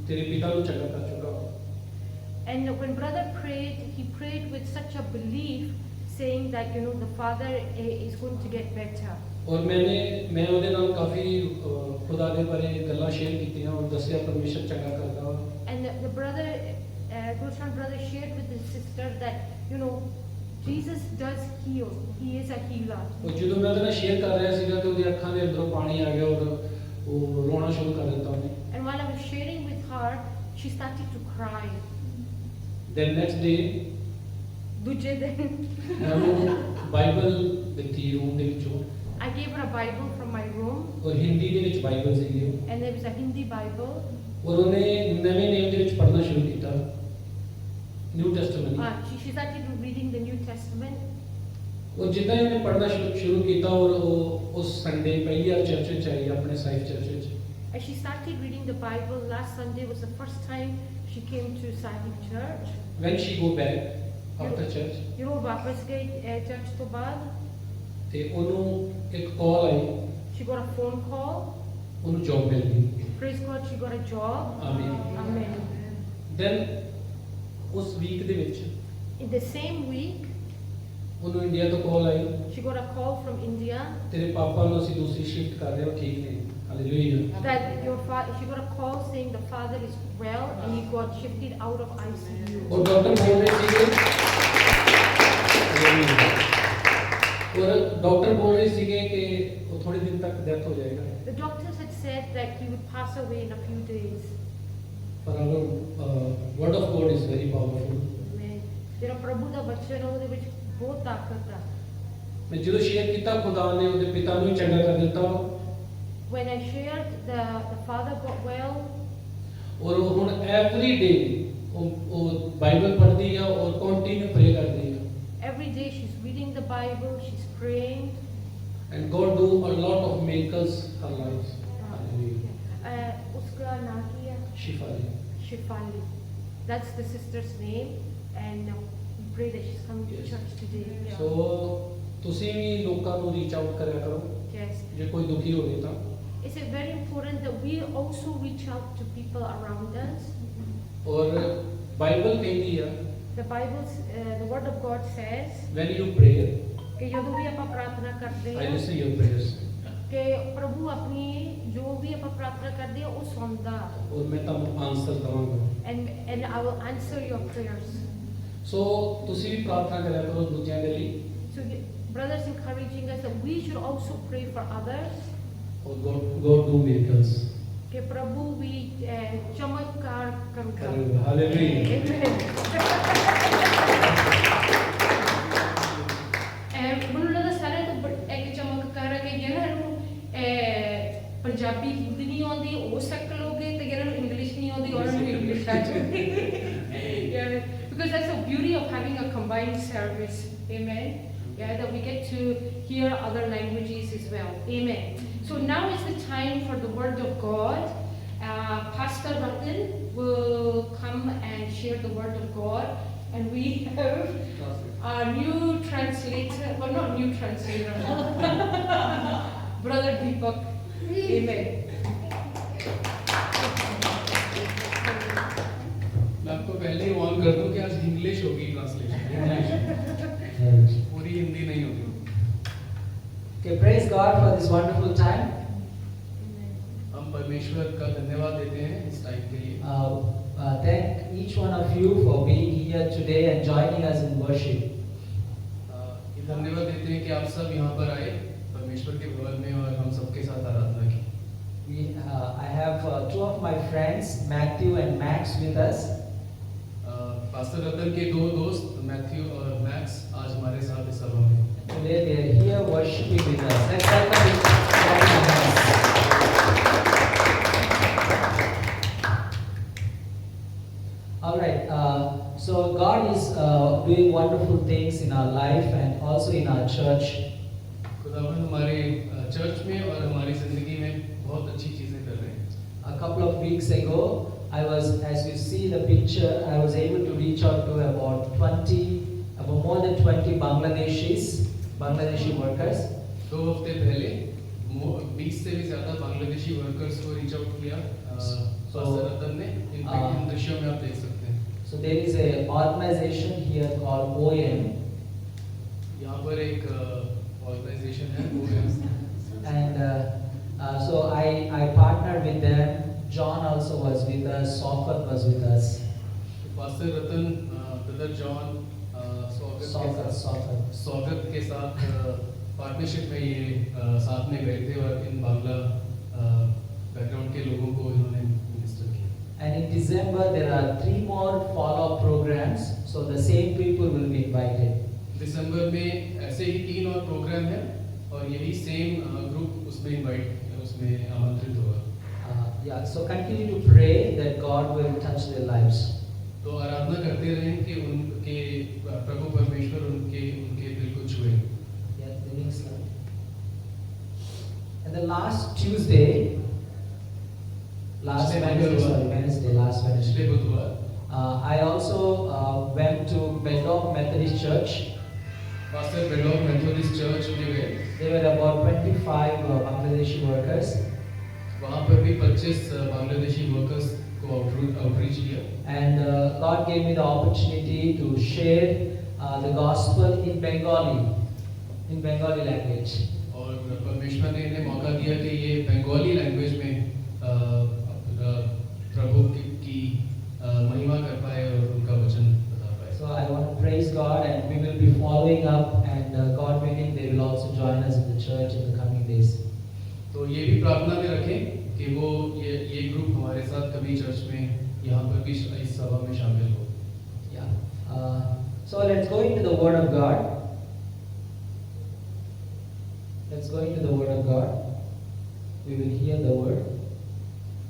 ਤੇਰੇ ਪਿਤਾ ਨੂੰ ਚੰਗਾ ਕਰ ਚੁੱਕਾ। And when brother prayed, he prayed with such a belief, saying that the father is going to get better. ਔਰ ਮੈਂ ਉਹਦੇ ਨਾਲ ਕਾਫੀ ਖੁਦਾ ਦੇ ਬਾਰੇ ਗੱਲਾਂ ਸ਼ੇਅਰ ਕੀਤੀਆਂ ਔਰ ਦੱਸਿਆ ਪਰਮੇਸ਼ਰ ਚੰਗਾ ਕਰਦਾ ਵਾ। And the brother, Gulshan brother shared with his sister that Jesus does heal. He is a healer. ਔਰ ਜਦੋਂ ਮੈਂ ਉਹਦੇ ਨਾਲ ਸ਼ੇਅਰ ਕਰ ਰਿਹਾ ਸੀਗਾ ਤੇ ਉਹਦੀ ਅੱਖਾਂ ਦੇ ਅੰਦਰੋਂ ਪਾਣੀ ਆ ਗਿਆ ਔਰ ਉਹ ਰੋਣਾ ਸ਼ੁਰੂ ਕਰ ਦਿੱਤਾ ਉਹਨੇ। And while I was sharing with her, she started to cry. Then next day ਦੂਜੇ ਦਿਨ ਮੈਂ ਉਹਨੂੰ ਬਾਈਬਲ ਦਿੱਤੀ ਰੂਮ ਦੇ ਵਿੱਚੋਂ। I gave her a Bible from my room. ਔਰ ਹਿੰਦੀ ਦੇ ਵਿੱਚ ਬਾਈਬਲ ਸੀਗੀ ਉਹ। And there was a Hindi Bible. ਔਰ ਉਹਨੇ ਨਵੇਂ ਨੇਮ ਦੇ ਵਿੱਚ ਪੜ੍ਹਨਾ ਸ਼ੁਰੂ ਕੀਤਾ, new testament. She started reading the New Testament. ਔਰ ਜਿੱਦਾਂ ਹੀ ਉਹਨੇ ਪੜ੍ਹਨਾ ਸ਼ੁਰੂ ਕੀਤਾ ਔਰ ਉਹ ਉਸ ਸੰਡੇ ਪਹਿਲੀ ਵਾਰ ਚਰਚ ਵਿੱਚ ਆਈ, ਆਪਣੇ ਸਾਈਫ ਚਰਚ ਵਿੱਚ। As she started reading the Bible, last Sunday was the first time she came to Sahib Church. When she go back after church, ਵਾਪਸ ਗਈ ਚਰਚ ਤੋਂ ਬਾਅਦ, ਤੇ ਉਹਨੂੰ ਇੱਕ ਕਾਲ ਆਈ, she got a phone call. ਉਹਨੂੰ ਜੌਬ ਮਿਲ ਗਈ। Praise God, she got a job. ਆਮੀਨ। Amen. ਦੈਨ ਉਸ ਵੀਕ ਦੇ ਵਿੱਚ In the same week, ਉਹਨੂੰ ਇੰਡੀਆ ਤੋਂ ਕਾਲ ਆਈ, she got a call from India ਤੇਰੇ ਪਾਪਾ ਨੂੰ ਅਸੀਂ ਦੂਸਰੀ ਸ਼ਿਫਟ ਕਰ ਰਹੇ ਹਾਂ, ਠੀਕ ਨੇ। Hallelujah. that your father, she got a call saying the father is well and he got shifted out of ICU. ਔਰ ਡਾਕਟਰ ਬੋਲ ਰਹੇ ਸੀਗੇ, ਔਰ ਡਾਕਟਰ ਬੋਲ ਰਹੇ ਸੀਗੇ ਕਿ ਉਹ ਥੋੜੇ ਦਿਨ ਤੱਕ ਡੈਥ ਹੋ ਜਾਏਗਾ। The doctors had said that he would pass away in a few days. ਪਰ our word of God is very powerful. Amen. ਜਿਹੜਾ ਪ੍ਰਭੂ ਦਾ ਵਚਨ ਉਹਦੇ ਵਿੱਚ ਬਹੁਤ ਤਾਕਤ ਆ। मैं जो शेयर किया खुदा ने उहदे पिता नूं ही चंगा कर दिता When I shared, the father got well, और वो हुण एवरी डे वो बाइबल पढ़दी है और कंटिन्यू प्रे करदी है every day she's reading the Bible, she's praying. And God do a lot of miracles her life उसका नाम क्या है? शिफा दी Shifali. That's the sister's name, and we pray that she's coming to Yes. church today. Yeah. ਸੋ ਤੁਸੀਂ ਵੀ ਲੋਕਾਂ ਨੂੰ reach out ਕਰਿਆ ਕਰੋ Yes. ਜੇ ਕੋਈ ਦੁਖੀ ਹੋਵੇ ਤਾਂ It's very important that we also reach out to people around us. ਔਰ ਬਾਈਬਲ ਕਹਿੰਦੀ ਆ The Bible, the Word of God says when you pray कि ਜਦੋਂ ਵੀ ਆਪਾਂ ਪ੍ਰਾਰਥਨਾ ਕਰਦੇ I ਹਾਂ listen your prayers ਕਿ ਪ੍ਰਭੂ ਆਪਣੀ ਜੋ ਵੀ ਆਪਾਂ ਪ੍ਰਾਰਥਨਾ ਕਰਦੇ ਹਾਂ ਉਹ ਸੁਣਦਾ, ਔਰ ਮੈਂ ਤੁਹਾਨੂੰ ਆਨਸਰ ਦਵਾਂਗਾ and I will answer your prayers. ਸੋ ਤੁਸੀਂ ਵੀ ਪ੍ਰਾਰਥਨਾ ਕਰਿਆ ਕਰੋ ਦੂਜਿਆਂ ਦੇ ਲਈ So brothers encouraging us that we should also pray for others. ਔਰ God do miracles कि प्रभु भी चमत्कार करूँगा. हालेलुया ਮੈਨੂੰ ਲੱਗਦਾ ਸਾਰਿਆਂ ਤੋਂ ਇੱਕ ਚਮਤਕਾਰ ਹੈ ਕਿ ਜਿਹਨਾਂ ਨੂੰ ਪੰਜਾਬੀ ਹਿੰਦੀ ਨਹੀਂ ਆਉਂਦੀ ਉਹ ਸਿੱਖ ਲੋਗੇ ਤੇ ਜਿਹਨਾਂ ਨੂੰ ਇੰਗਲਿਸ਼ ਨਹੀਂ ਆਉਂਦੀ ਉਹਨਾਂ ਨੂੰ ਇੰਗਲਿਸ਼ ਆ ਜਾਊਗੀ. Because that's the beauty of having a combined service. Amen. Yeah, that we get to hear other languages as well. Amen. So now is the time for the Word of God. Pastor Ratan will come and share the Word of God. And we have our new translator, well not new translator, Brother Deepak. Amen. मैं आपको पहले ही warn कर दूं कि आज English होगी translation, पूरी हिंदी नहीं होगी. Okay, praise God for this wonderful time. हम परमेश्वर का धन्यवाद देते हैं इस टाइम के लिए. Thank each one of you for being here today and joining us in worship. ये धन्यवाद देते हैं कि आप सब यहाँ पर आए परमेश्वर के भवन में और हम सबके साथ आराधना की. I have two of my friends, Matthew and Max, with us. Pastor Ratan के दो दोस्त मैथ्यू और मैक्स आज हमारे साथ इस सभा में. Today they are here worshiping with us. Let's welcome them. All right. So God is doing wonderful things in our life and also in our church. खुदावन हमारे चर्च में और हमारी जिंदगी में बहुत अच्छी चीजें कर रहे हैं. A couple of weeks ago, as you see the picture, I was able to reach out to about more than 20 Bangladeshi workers. 2 हफ्ते पहले 20 से भी ज्यादा बांग्लादेशी वर्कर्स को रीच आउट किया पास्टर रतन ने. इन दृश्यों में आप देख सकते हैं. So there is an organization here called OM, यहाँ पर एक ऑर्गेनाइजेशन है OM. and so I partnered with them. John also was with us. Sofat was with us. Pastor Ratan brother John स्वागत के साथ पार्टनरशिप में ये साथ में गए थे और इन बांग्ला बैकग्राउंड के लोगों को इन्होंने मिनिस्टर किया. And in December there are 3 more follow-up programs. So the same people will be invited. दिसंबर में ऐसे ही 3 और प्रोग्राम हैं और यही सेम ग्रुप उसमें आमंत्रित होगा. Yeah, so continue to pray that God will touch their lives. तो आराधना करते रहें कि उनके प्रभु परमेश्वर उनके दिल को छुए. Yeah, the next slide. And the last Tuesday, last Wednesday, पिछले बुधवार I also went to Bedok Methodist Church. Pastor Bedok Methodist church में गए. There were about 25 Bangladeshi workers. वहाँ पर भी 25 बांग्लादेशी वर्कर्स को आउटरीच किया. And God gave me the opportunity to share the gospel in Bengali language. और परमेश्वर ने इन्हें मौका दिया कि ये बंगाली लैंग्वेज में प्रभु की महिमा कर पाए और उनका वचन बता पाए. So I want to praise God, and we will be following up, and God willing, they will also join us in the church in the coming days. तो ये भी प्रार्थना में रखें कि वो ये ग्रुप हमारे साथ कभी चर्च में यहाँ पर भी इस सभा में शामिल हो. Yeah. So let's go into the Word of God. hear the word.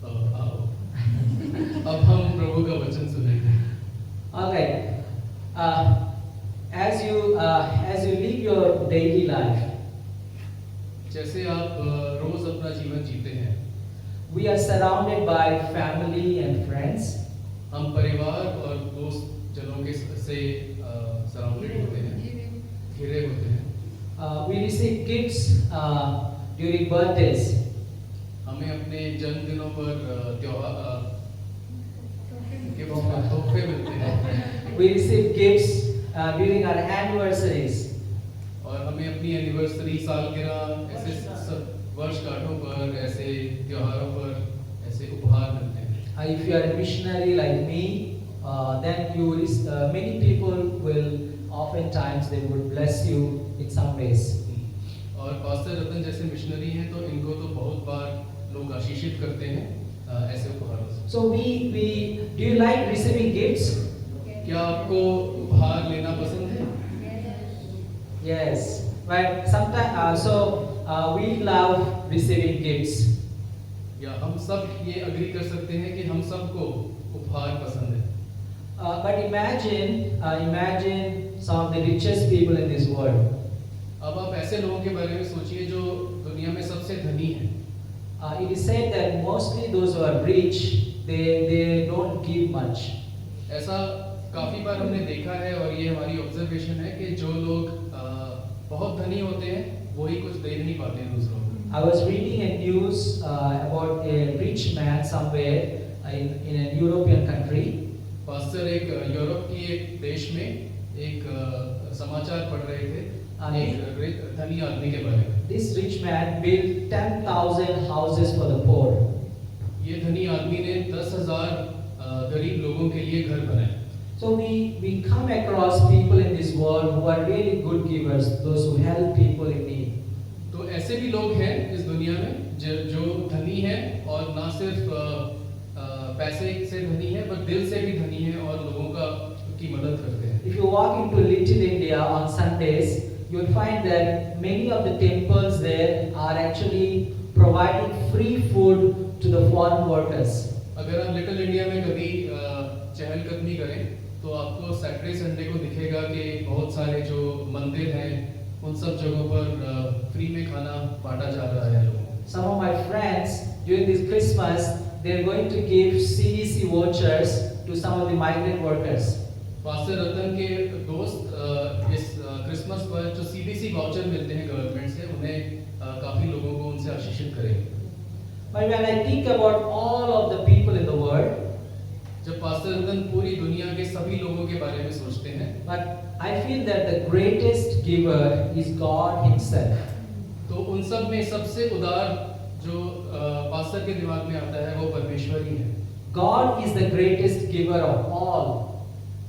आओ। अब हम प्रभु का वचन सुनेंगे। All right. As you live your daily life, जैसे आप रोज अपना जीवन जीते हैं, we are surrounded by family and friends. हम परिवार और दोस्त जनों के से सराउंडेड होते हैं, घिरे होते हैं। We receive gifts during birthdays. हमें अपने जन्मदिनों पर त्योहार तोहफे मिलते हैं, We receive gifts during our anniversaries. और हमें अपनी एनिवर्सरी, सालगिरह, ऐसे वर्षगांठों पर, ऐसे त्योहारों पर ऐसे उपहार मिलते हैं। If you are a missionary like me, then many people will oftentimes they would bless you in some ways. और पास्टर रतन जैसे मिशनरी हैं तो इनको तो बहुत बार लोग आशीषित करते हैं ऐसे उपहारों से। So do you like receiving gifts? क्या आपको उपहार लेना पसंद है? Yes. But sometimes we love receiving gifts. या हम सब ये अग्री कर सकते हैं कि हम सबको उपहार पसंद है। But imagine some of the richest people in this world. अब आप ऐसे लोगों के बारे में सोचिए जो दुनिया में सबसे धनी हैं। It is said that mostly those who are rich, they don't give much. ऐसा काफी बार हमने देखा है और ये हमारी ऑब्जर्वेशन है कि जो लोग बहुत धनी होते हैं वही कुछ दे नहीं पाते हैं दूसरों को। I was reading a news about a rich man somewhere in a European country. Pastor एक यूरोप की एक देश में एक समाचार पढ़ रहे थे एक धनी आदमी के बारे में। This rich man built 10,000 houses for the poor. ये धनी आदमी ने 10,000 गरीब लोगों के लिए घर बनाए। So we come across people in this world who are really good givers, those who help people in need. तो ऐसे भी लोग हैं इस दुनिया में जो धनी हैं और ना सिर्फ पैसे से धनी है पर दिल से भी धनी है और लोगों की मदद करते हैं। If you walk into Little India on Sundays, you will find that many of the temples there are actually providing free food to the foreign workers. अगर आप लिटिल इंडिया में कभी चहलकदमी करें तो आपको सैटरडे संडे को दिखेगा कि बहुत सारे जो मंदिर हैं उन सब जगहों पर फ्री में खाना बांटा जा रहा है लोगों को। Some of my friends during this Christmas they are going to give CDC vouchers to some of the migrant workers. Pastor Ratan के दोस्त इस क्रिसमस पर जो CDC वाउचर मिलते हैं गवर्नमेंट से उन्हें काफी लोगों को उनसे आशीषित करेंगे। But when I think about all of the people in the world, जब पास्टर रतन पूरी दुनिया के सभी लोगों के बारे में सोचते हैं, but I feel that the greatest giver is God Himself. तो उन सब में सबसे उदार जो पास्टर के दिमाग में आता है वो परमेश्वर ही है। God is the greatest giver of all.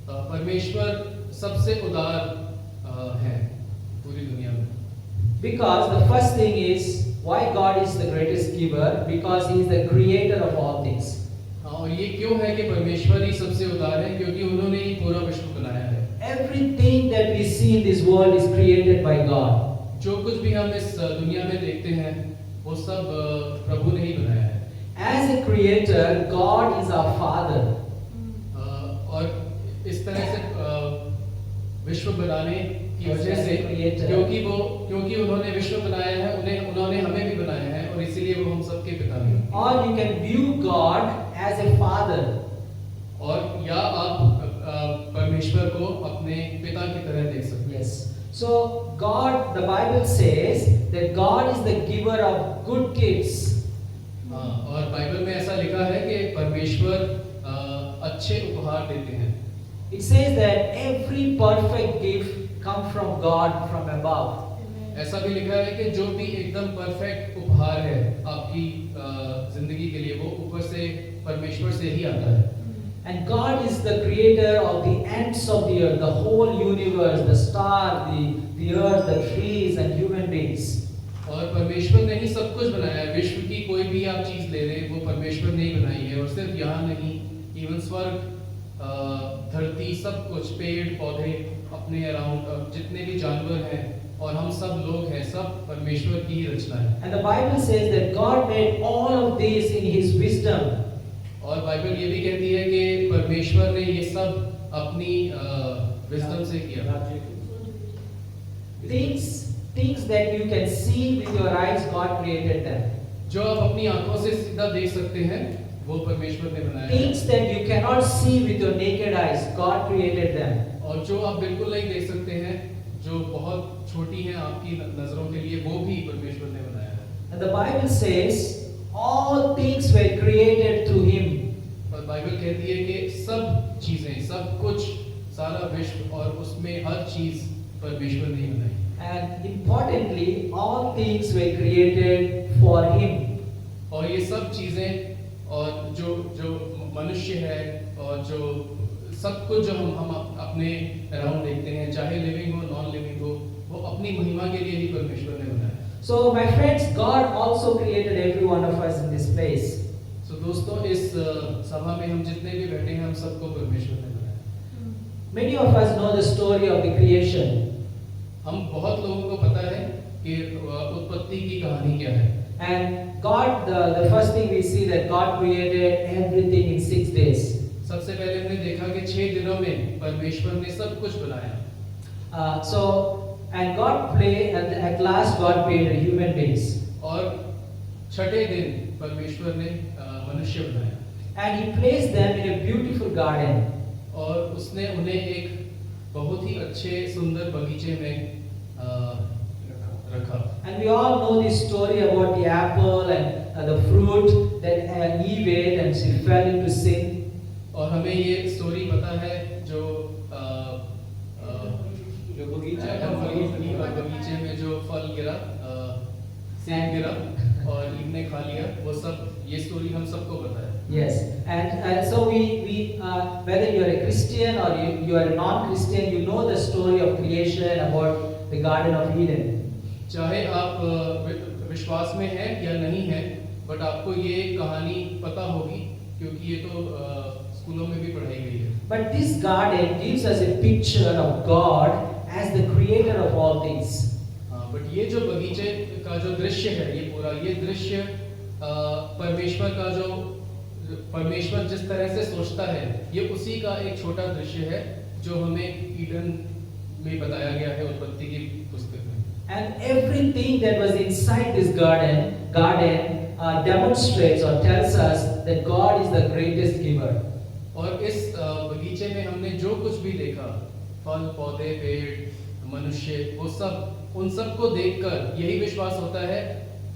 परमेश्वर सबसे उदार है पूरी दुनिया में। Because the first thing is why God is the greatest giver, because He is the creator of all things. और ये क्यों है कि परमेश्वर ही सबसे उदार है क्योंकि उन्होंने ही पूरा विश्व बनाया है। Everything that we see in this world is created by God. जो कुछ भी हम इस दुनिया में देखते हैं वो सब प्रभु ने ही बनाया है। As a creator, God is our Father. और इस तरह से विश्व बनाने की वजह से Creator. क्योंकि उन्होंने विश्व बनाया है उन्होंने हमें भी बनाया है और इसीलिए वो हम सबके पिता भी हैं। Or you can view God as a father. और या आप परमेश्वर को अपने पिता की तरह देख सकते हैं। Yes. So God, the Bible says that God is the giver of good gifts. हाँ, और बाइबल में ऐसा लिखा है कि परमेश्वर अच्छे उपहार देते हैं। It says that every perfect gift comes from God from above. ऐसा भी लिखा है कि जो भी एकदम परफेक्ट उपहार है आपकी जिंदगी के लिए वो ऊपर से परमेश्वर से ही आता है। And God is the creator of the ends of the earth, the whole universe, the star, the earth, the trees and human beings. और परमेश्वर ने ही सब कुछ बनाया है। विश्व की कोई भी आप चीज ले लें वो परमेश्वर ने ही बनाई है और सिर्फ यहाँ नहीं, इवन स्वर्ग, धरती, सब कुछ, पेड़ पौधे अपने अराउंड जितने भी जानवर हैं और हम सब लोग हैं, सब परमेश्वर की ही रचना है। And the Bible says that God made all of this in His wisdom. और बाइबल ये भी कहती है कि परमेश्वर ने ये सब अपनी विजडम से किया। Things that you can see with your eyes, God created them. जो आप अपनी आंखों से सीधा देख सकते हैं, वो परमेश्वर ने बनाया है। Things that you cannot see with your naked eyes, God created them. और जो आप बिल्कुल नहीं देख सकते हैं, जो बहुत छोटी हैं आपकी नजरों के लिए, वो भी परमेश्वर ने बनाया है। And the Bible says all things were created through Him. और बाइबल कहती है कि सब चीजें, सब कुछ, सारा विश्व और उसमें हर चीज परमेश्वर ने ही बनाई। And importantly, all things were created for Him. और ये सब चीजें और जो मनुष्य है और जो सब कुछ जो हम अपने अराउंड देखते हैं, चाहे लिविंग हो नॉन लिविंग हो, वो अपनी महिमा के लिए ही परमेश्वर ने बनाया। So my friends, God also created every one of us in this place. So दोस्तों, इस सभा में हम जितने भी बैठे हैं, हम सबको परमेश्वर ने बनाया। Many of us know the story of the creation. हम बहुत लोगों को पता है कि उत्पत्ति की कहानी क्या है। And God, the first thing we see that God created everything in 6 days. सबसे पहले हमने देखा कि 6 दिनों में परमेश्वर ने सब कुछ बनाया। And God played, and at last God created human beings. और छठे दिन परमेश्वर ने मनुष्य बनाया। And He placed them in a beautiful garden. और उसने उन्हें एक बहुत ही अच्छे सुंदर बगीचे में रखा। And we all know this story about the apple and the fruit that Eve ate and she fell into sin. और हमें ये स्टोरी पता है जो बगीचे में जो फल गिरा, सेब गिरा और ईव ने खा लिया, वो सब, ये स्टोरी हम सबको पता है। Yes, and so we whether you are a Christian or you are a non-Christian, you know the story of creation about the Garden of Eden. चाहे आप विश्वास में हैं या नहीं हैं, बट आपको ये कहानी पता होगी क्योंकि ये तो स्कूलों में भी पढ़ाई गई है। But this garden gives us a picture of God as the creator of all things. But ये जो बगीचे का जो दृश्य है, ये पूरा ये दृश्य परमेश्वर का जो परमेश्वर जिस तरह से सोचता है, ये उसी का एक छोटा दृश्य है जो हमें ईडन में बताया गया है, उत्पत्ति की पुस्तक में। And everything that was inside this garden demonstrates or tells us that God is the greatest giver. और इस बगीचे में हमने जो कुछ भी देखा, फल, पौधे, पेड़, मनुष्य, वो सब, उन सब को देखकर यही विश्वास होता है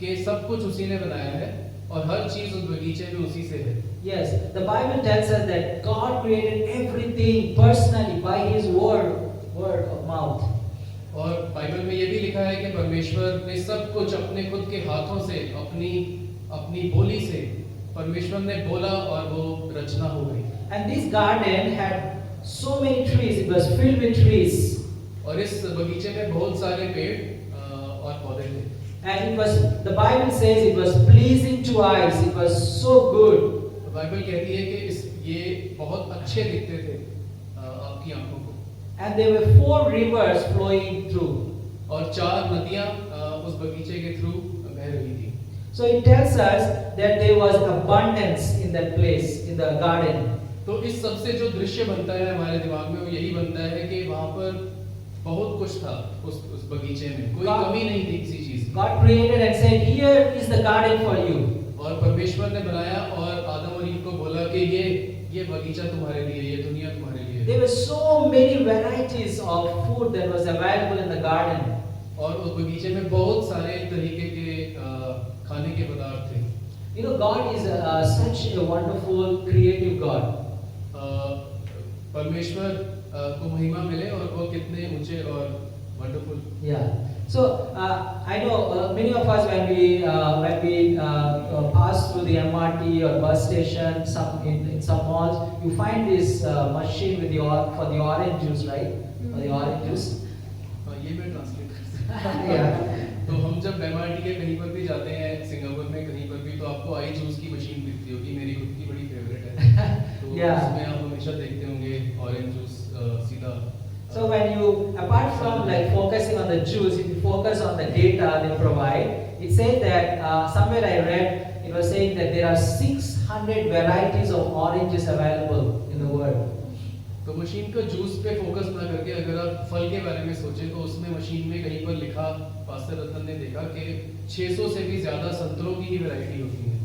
कि सब कुछ उसी ने बनाया है और हर चीज उस बगीचे में उसी से है। Yes, the Bible tells us that God created everything personally by His word of mouth. और बाइबल में ये भी लिखा है कि परमेश्वर ने सब कुछ अपने खुद के हाथों से, अपनी बोली से परमेश्वर ने बोला और वो रचना हो गई। And this garden had so many trees, it was filled with trees. और इस बगीचे में बहुत सारे पेड़ और पौधे थे। And it was, the Bible says it was pleasing to eyes, it was so good. Bible कहती है कि ये बहुत अच्छे दिखते थे आपकी आंखों को। And there were 4 rivers flowing through. और 4 नदियां उस बगीचे के थ्रू बह रही थी। So it tells us that there was abundance in that place, in the garden. तो इस सबसे जो दृश्य बनता है हमारे दिमाग में, वो यही बनता है कि वहां पर बहुत कुछ था उस बगीचे में, कोई कमी नहीं थी किसी चीज की। God created and said, "Here is the garden for you." और परमेश्वर ने बनाया और आदम और ईव को बोला कि ये बगीचा तुम्हारे लिए, ये दुनिया तुम्हारे लिए। There were so many varieties of food that was available in the garden. और उस बगीचे में बहुत सारे तरीके के खाने के पदार्थ थे। You know, God is such a wonderful, creative God. परमेश्वर को महिमा मिले और वो कितने ऊंचे और wonderful. Yeah. So I know many of us when we pass through the MRT or bus station, in some malls, you find this machine with for the orange juice, right? For the orange juice. ये मैं translate कर Yeah. तो हम जब MRT के कहीं पर भी जाते हैं, सिंगापुर में कहीं पर भी, तो आपको आई जूस की मशीन दिखती होगी, मेरी खुद की बड़ी फेवरेट है। तो Yeah. उसमें आप हमेशा देखते होंगे ऑरेंज जूस सीधा So when you, apart from like focusing on the juice, if you focus on the data they provide, it says that somewhere I read, it was saying that there are 600 varieties of oranges available in the world. तो machine का juice पे focus ना करके अगर आप फल के बारे में सोचें तो उसमें मशीन में कहीं पर लिखा, पास्टर रतन ने देखा कि 600 से भी ज्यादा संतरों की ही वैरायटी होती है।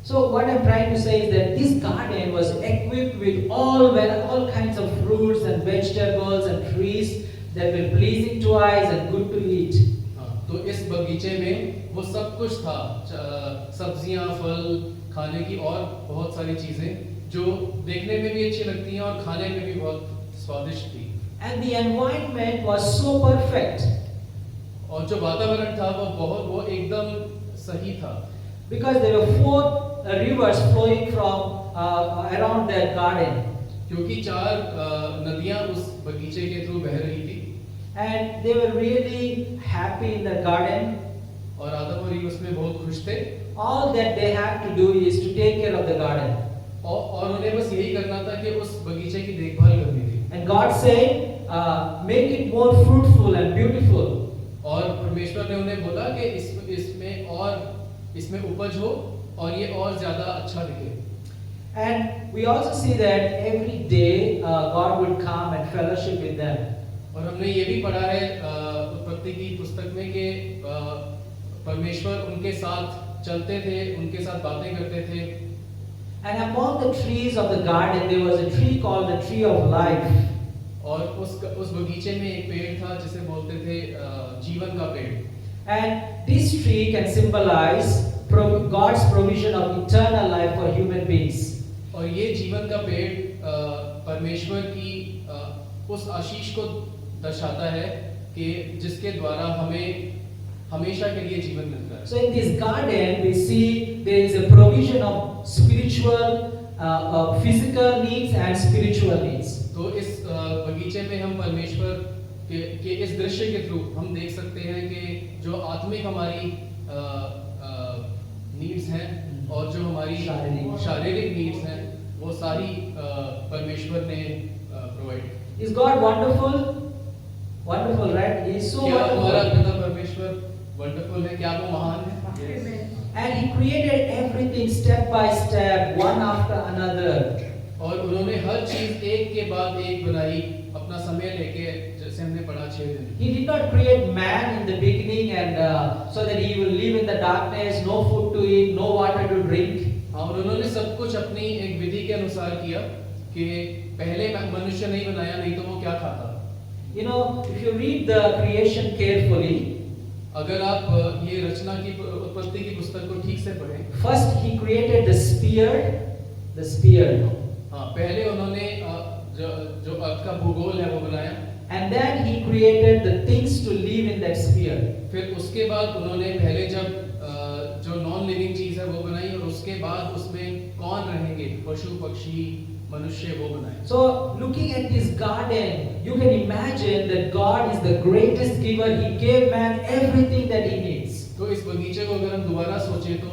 So what I'm trying to say is that this garden was equipped with all kinds of fruits and vegetables and trees that were pleasing to eyes and good to eat. हाँ, तो इस बगीचे में वो सब कुछ था, सब्जियां, फल, खाने की और बहुत सारी चीजें जो देखने में भी अच्छी लगती हैं और खाने में भी बहुत स्वादिष्ट थी। And the environment was so perfect. और जो वातावरण था वो एकदम सही था। Because there were 4 rivers flowing from around that garden. क्योंकि 4 नदियां उस बगीचे के थ्रू बह रही थी। And they were really happy in the garden. और आदम और ईव उसमें बहुत खुश थे। All that they had to do is to take care of the garden. और उन्हें बस यही करना था कि उस बगीचे की देखभाल करनी थी। And God said, make it more fruitful and beautiful. और परमेश्वर ने उन्हें बोला कि इसमें उपज हो और ये और ज्यादा अच्छा दिखे। And we also see that every day God would come and fellowship with them. और हमने ये भी पढ़ा है उत्पत्ति की पुस्तक में कि परमेश्वर उनके साथ चलते थे, उनके साथ बातें करते थे। And among the trees of the garden there was a tree called the tree of life. और उस बगीचे में एक पेड़ था जिसे बोलते थे जीवन का पेड़। And this tree can symbolize God's provision of eternal life for human beings. और ये जीवन का पेड़ परमेश्वर की उस आशीष को दर्शाता है कि जिसके द्वारा हमें हमेशा के लिए जीवन मिलता है। So in this garden we see there is a provision of spiritual, physical needs and spiritual needs. तो इस बगीचे में हम परमेश्वर के इस दृश्य के थ्रू हम देख सकते हैं कि जो आत्मिक हमारी नीड्स हैं और जो हमारी शारीरिक नीड्स हैं वो सारी परमेश्वर ने provide. Is God wonderful? Wonderful, right? He is so क्या हमारा wonderful. पिता परमेश्वर वंडरफुल है? क्या वो महान है? And He created everything step by step, one after another. और उन्होंने हर चीज एक के बाद एक बनाई, अपना समय लेके, जैसे हमने पढ़ा 6 दिन। He did not create man in the beginning and so that he will live in the darkness, no food to eat, no water to drink. हाँ, और उन्होंने सब कुछ अपनी एक विधि के अनुसार किया कि पहले मनुष्य नहीं बनाया, नहीं तो वो क्या खाता। You know, if you read the creation carefully, अगर आप ये रचना की उत्पत्ति की पुस्तक को ठीक से पढ़ें, first He created the sphere. हाँ, पहले उन्होंने जो अर्थ का भूगोल है वो बनाया। And then He created the things to live in that sphere. फिर उसके बाद उन्होंने पहले जब जो नॉन लिविंग चीज है वो बनाई और उसके बाद उसमें कौन रहेंगे, पशु पक्षी मनुष्य, वो बनाए। So looking at this garden, you can imagine that God is the greatest giver. He gave man everything that he needs. तो इस बगीचे को अगर हम दोबारा सोचें तो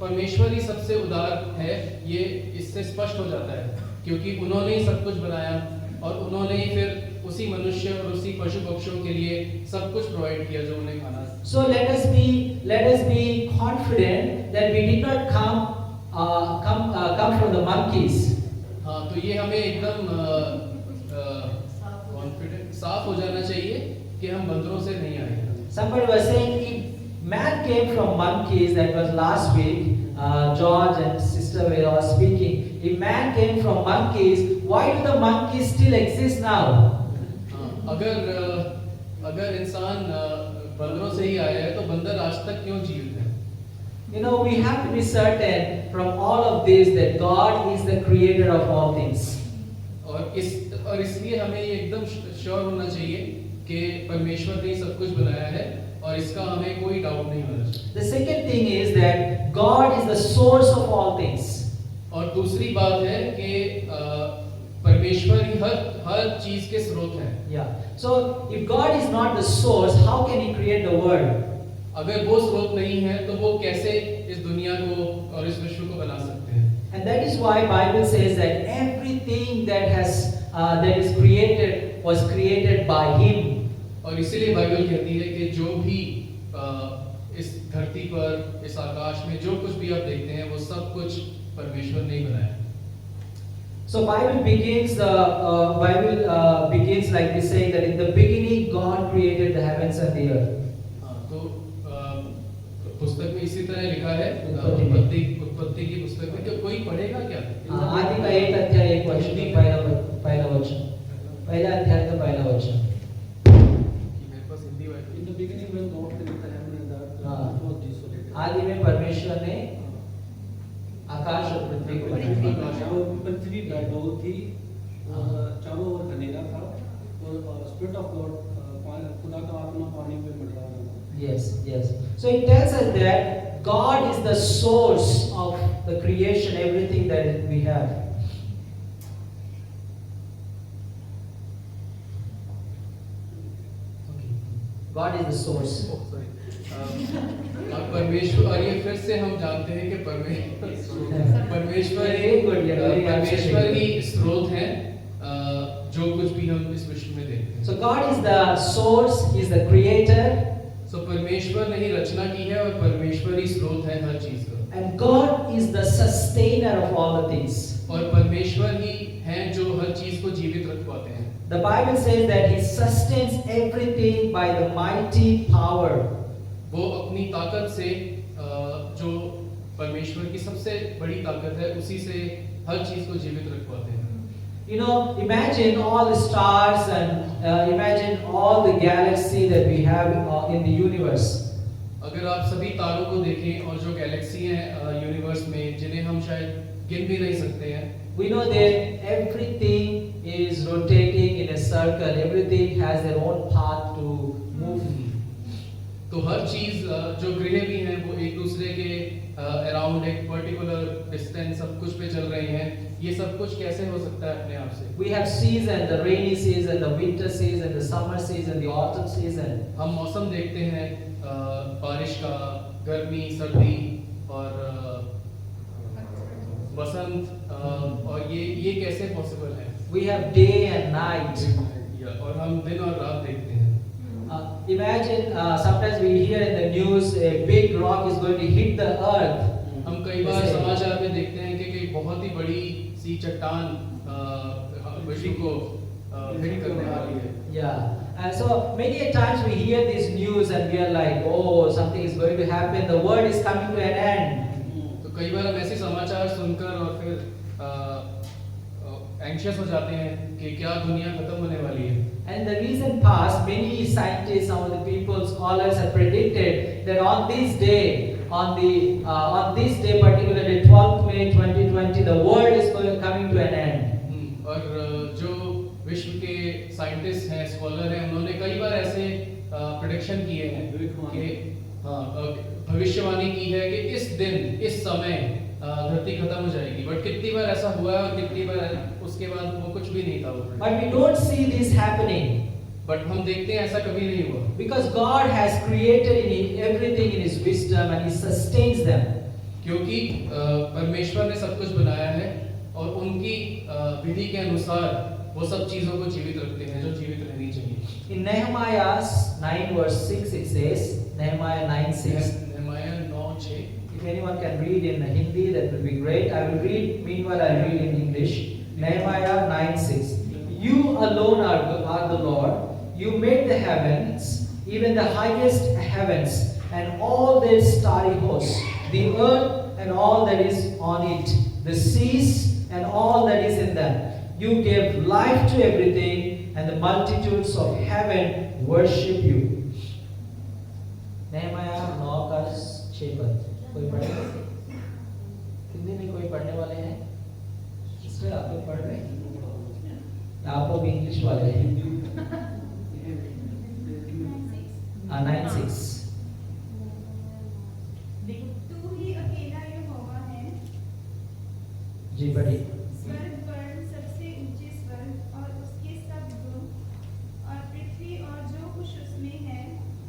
परमेश्वर ही सबसे उदार है, ये इससे स्पष्ट हो जाता है क्योंकि उन्होंने ही सब कुछ बनाया और उन्होंने ही फिर उसी मनुष्य और उसी पशु पक्षियों के लिए सब कुछ प्रोवाइड किया जो उन्हें खाना। So let us be confident that we did not come from the monkeys. हाँ, तो ये हमें एकदम कॉन्फिडेंट साफ हो जाना चाहिए कि हम बंदरों से नहीं आए। Somebody was saying if man came from monkeys, that was last week, George and sister were all speaking. If man came from monkeys, why do the monkeys still exist now? अगर इंसान बंदरों से ही आया है तो बंदर आज तक क्यों जीवित है? You know, we have to be certain from all of this that God is the creator of all things. और इसलिए हमें ये एकदम श्योर होना चाहिए कि परमेश्वर ने सब कुछ बनाया है और इसका हमें कोई डाउट नहीं होना चाहिए। The second thing is that God is the source of all things. और दूसरी बात है कि परमेश्वर ही हर चीज के स्रोत है। Yeah. So if God is not the source, how can He create the world? अगर वो स्रोत नहीं है तो वो कैसे इस दुनिया को और इस विश्व को बना सकते हैं? And that is why Bible says that everything that has that is created was created by Him. और इसीलिए बाइबल कहती है कि जो भी इस धरती पर, इस आकाश में जो कुछ भी आप देखते हैं वो सब कुछ परमेश्वर ने ही बनाया। So Bible begins like this, saying that in the beginning God created the heavens and the earth. तो पुस्तक में इसी तरह लिखा है, उत्पत्ति की पुस्तक में, कि कोई पढ़ेगा क्या? आदि का 1 अध्याय 1 वचन, पहला वचन, पहला अध्याय का पहला वचन। मेरे पास Hindi Bible. In the beginning when God created the heaven and the earth, the earth was desolate. आदि में परमेश्वर ने आकाश और पृथ्वी को बनाया। वो पृथ्वी बेडोल थी, चारों ओर अंधेरा था, और स्पिरिट ऑफ गॉड, खुदा का आत्मा पानी पे मंडरा रहा था। Yes, yes. So it tells us that God is the source of the creation, everything that we have. God is the source. और परमेश्वर, और ये फिर से हम जानते हैं कि परमेश्वर ही स्रोत है जो कुछ भी हम इस विश्व में देखते हैं। So God is the source, He is the creator. So परमेश्वर ने ही रचना की है और परमेश्वर ही स्रोत है हर चीज का। And God is the sustainer of all the things. और परमेश्वर ही हैं जो हर चीज को जीवित रख पाते हैं। The Bible says that He sustains everything by the mighty power. वो अपनी ताकत से, जो परमेश्वर की सबसे बड़ी ताकत है, उसी से हर चीज को जीवित रख पाते हैं। You know, imagine all the stars and imagine all the galaxy that we have in the universe. अगर आप सभी तारों को देखें और जो गैलेक्सी हैं यूनिवर्स में, जिन्हें हम शायद गिन भी नहीं सकते हैं, We know that everything is rotating in a circle. Everything has their own path to move. तो हर चीज, जो ग्रह भी हैं, वो एक दूसरे के अराउंड एक पर्टिकुलर डिस्टेंस सब कुछ पे चल रहे हैं। ये सब कुछ कैसे हो सकता है अपने आप से? We have season, the rainy season, the winter season, the summer season, the autumn season. हम मौसम देखते हैं, बारिश का, गर्मी, सर्दी और बसंत, और ये कैसे पॉसिबल है? We have day and night. और हम दिन और रात देखते हैं। Imagine sometimes we hear in the news a big rock is going to hit the earth. हम कई बार समाचार में देखते हैं कि बहुत ही बड़ी सी चट्टान विश्व को हिट करने वाली है। Yeah, and so many a times we hear this news and we are like, oh, something is going to happen. The world is coming to an end. तो कई बार हम ऐसे समाचार सुनकर और फिर एंग्शियस हो जाते हैं कि क्या दुनिया खत्म होने वाली है। And the recent past, many scientists, some of the people, scholars have predicted that on this day, particularly 12th May 2020, the world is coming to an end. और जो विश्व के साइंटिस्ट हैं, स्कॉलर हैं, उन्होंने कई बार ऐसे प्रेडिक्शन किए हैं कि भविष्यवाणी की है कि इस दिन, इस समय धरती खत्म हो जाएगी। बट कितनी बार ऐसा हुआ है और कितनी बार उसके बाद वो कुछ भी नहीं था। But we don't see this happening. But हम देखते हैं ऐसा कभी नहीं हुआ। Because God has created everything in His wisdom and He sustains them. क्योंकि परमेश्वर ने सब कुछ बनाया है और उनकी विधि के अनुसार वो सब चीजों को जीवित रखते हैं जो जीवित रहनी चाहिए। In Nehemiah 9 verse 6 it says, Nehemiah 9:6. Nehemiah 9:6. If anyone can read in Hindi, that will be great. I will read. Meanwhile, I will read in English. Nehemiah 9:6. You alone are the Lord. You made the heavens, even the highest heavens, and all their starry hosts, the earth and all that is on it, the seas and all that is in them. You gave life to everything, and the multitudes of heaven worship you. Nehemiah 9:6. कोई पढ़े? हिंदी में कोई पढ़ने वाले हैं? Sister आप लोग पढ़ रहे हैं? आप लोग इंग्लिश वाले हैं? 9:6. तू ही अकेला यहोवा है। जी पढ़िए। स्वर्ग पर सबसे ऊंचे स्वर्ग और उसके सब गुण, और पृथ्वी और जो कुछ उसमें है,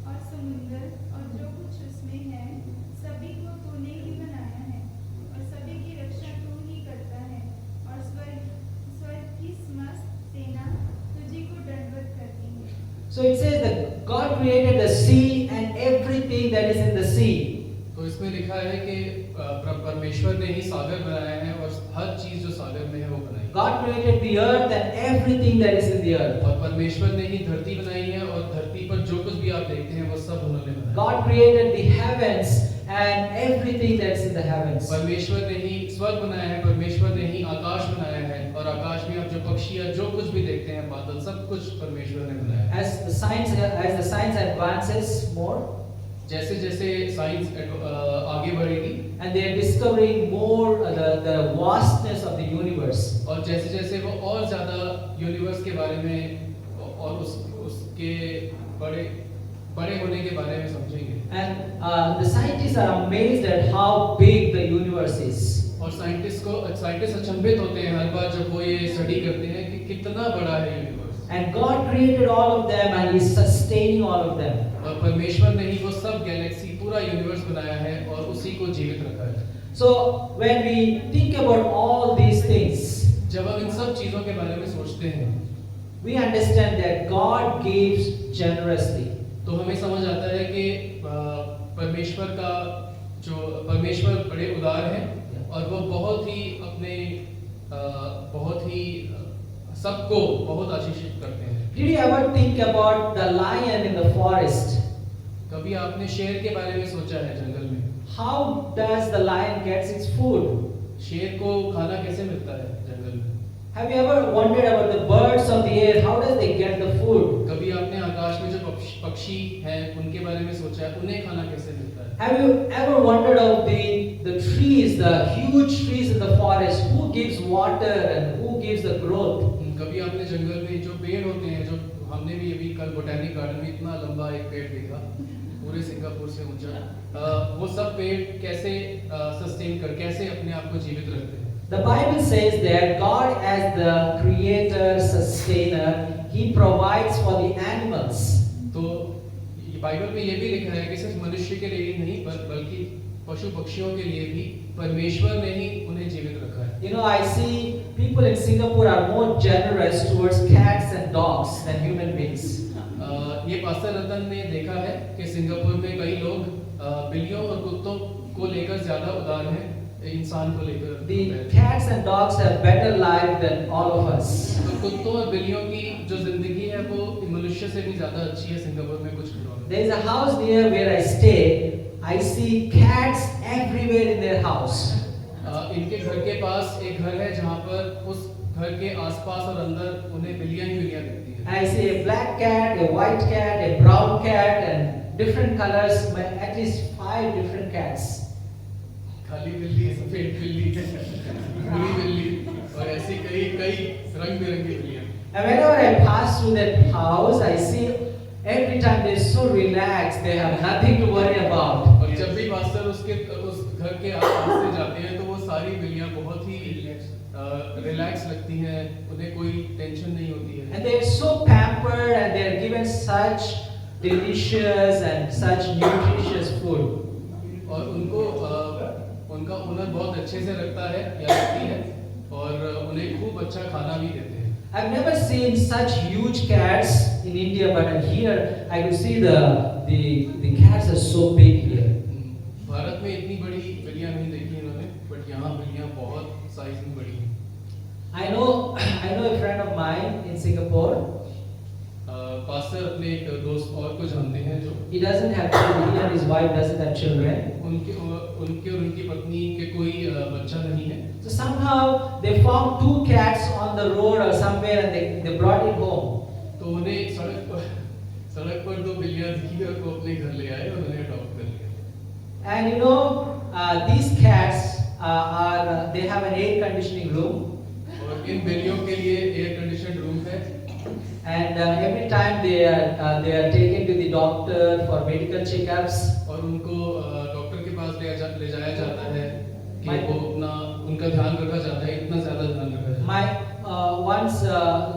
और समुद्र और जो कुछ उसमें है, सभी को तूने ही बनाया है, और सभी की रक्षा तू ही करता है, और स्वर्ग की समस्त So it says that God created the sea and everything that is in the sea. तो इसमें लिखा है कि परमेश्वर ने ही सागर बनाया है और हर चीज जो सागर में है वो बनाई है। God created the earth and everything that is in the earth. और परमेश्वर ने ही धरती बनाई है और धरती पर जो कुछ भी आप देखते हैं वो सब उन्होंने बनाया। God created the heavens and everything that's in the heavens. परमेश्वर ने ही स्वर्ग बनाया है, परमेश्वर ने ही आकाश बनाया है और आकाश में आप जो पक्षी या जो कुछ भी देखते हैं बादल सब कुछ परमेश्वर ने बनाया है। As the science advances more, जैसे जैसे साइंस आगे बढ़ेगी and they are discovering more the vastness of the universe. और जैसे जैसे वो और ज्यादा यूनिवर्स के बारे में और उसके बड़े बड़े होने के बारे में समझेंगे। And the scientists are amazed at how big the universe is. और साइंटिस्ट अचंभित होते हैं हर बार जब वो ये स्टडी करते हैं कि कितना बड़ा है universe. And God created all of them and He is sustaining all of them. और परमेश्वर ने ही वो सब गैलेक्सी पूरा यूनिवर्स बनाया है और उसी को जीवित रखा है। So when we think about all these things, जब हम इन सब चीजों के बारे में सोचते हैं we understand that God gives generously. तो हमें समझ आता है कि परमेश्वर बड़े उदार हैं और वो बहुत ही सबको बहुत आशीषित करते हैं। Did you ever think about the lion in the forest? कभी आपने शेर के बारे में सोचा है जंगल में? How does the lion gets its food? शेर को खाना कैसे मिलता है जंगल में? Have you ever wondered about the birds of the air? How does they get the food? कभी आपने आकाश में जो पक्षी हैं उनके बारे में सोचा है उन्हें खाना कैसे मिलता है? Have you ever wondered of the trees, the huge trees in the forest? Who gives water and who gives the growth? कभी आपने जंगल में जो पेड़ होते हैं, जो हमने भी अभी कल बोटैनिक गार्डन में इतना लंबा एक पेड़ देखा पूरे सिंगापुर से ऊंचा, वो सब पेड़ कैसे कैसे अपने आप को जीवित रखते हैं? The Bible says that God, as the creator, sustainer, He provides for the animals. तो बाइबल में ये भी लिखा है कि सिर्फ मनुष्य के लिए ही नहीं बल्कि पशु पक्षियों के लिए भी परमेश्वर ने ही उन्हें जीवित रखा है। You know, I see people in Singapore are more generous towards cats and dogs than human beings. ये पास्टर रतन ने देखा है कि सिंगापुर में कई लोग बिल्लियों और कुत्तों को लेकर ज्यादा उदार हैं इंसान को लेकर। The cats and dogs have better life than all of us. तो कुत्तों और बिल्लियों की जो जिंदगी है वो मनुष्य से भी ज्यादा अच्छी है सिंगापुर में कुछ घरों में। There is a house near where I stay. I see cats everywhere in their house. इनके घर के पास एक घर है जहाँ पर उस घर के आसपास और अंदर उन्हें बिल्लियां ही बिल्लियां दिखती हैं। I see a black cat, a white cat, a brown cat, and different colors. At least 5 different cats. काली बिल्ली, सफेद बिल्ली, भूरी बिल्ली और ऐसी कई रंग बिरंगी बिल्लियां। And whenever I pass through that house, I see every time they're so relaxed. They have nothing to worry about. और जब भी पास्टर उस घर के आसपास से जाते हैं तो वो सारी बिल्लियां बहुत ही रिलैक्स लगती हैं, उन्हें कोई टेंशन नहीं होती है। And they're so pampered and they're given such delicious and such nutritious food. और उनका ओनर बहुत अच्छे से रखता है या रखती है और उन्हें खूब अच्छा खाना भी देते हैं। I've never seen such huge cats in India, but here I could see the cats are so big here. Bharat में इतनी बड़ी बिल्लियां नहीं देखी इन्होंने, बट यहाँ बिल्लियां बहुत साइज में बड़ी हैं। I know a friend of mine in Singapore. Pastor अपने एक दोस्त और को जानते हैं जो He doesn't have children. He and his wife doesn't have children. उनके और उनकी पत्नी के कोई बच्चा नहीं है। So somehow they found 2 cats on the road or somewhere and they brought it home. तो उन्हें सड़क पर 2 बिल्लियां दिखी और वो अपने घर ले आए और उन्हें अडॉप्ट कर लिया। And you know, these cats they have an air conditioning room. और इन बिल्लियों के लिए एयर कंडीशनड रूम है। And every time they are taken to the doctor for medical checkups. और उनको डॉक्टर के पास ले जाया जाता है कि वो उनका ध्यान रखा जाता है, इतना ज्यादा ध्यान रखा जाता है।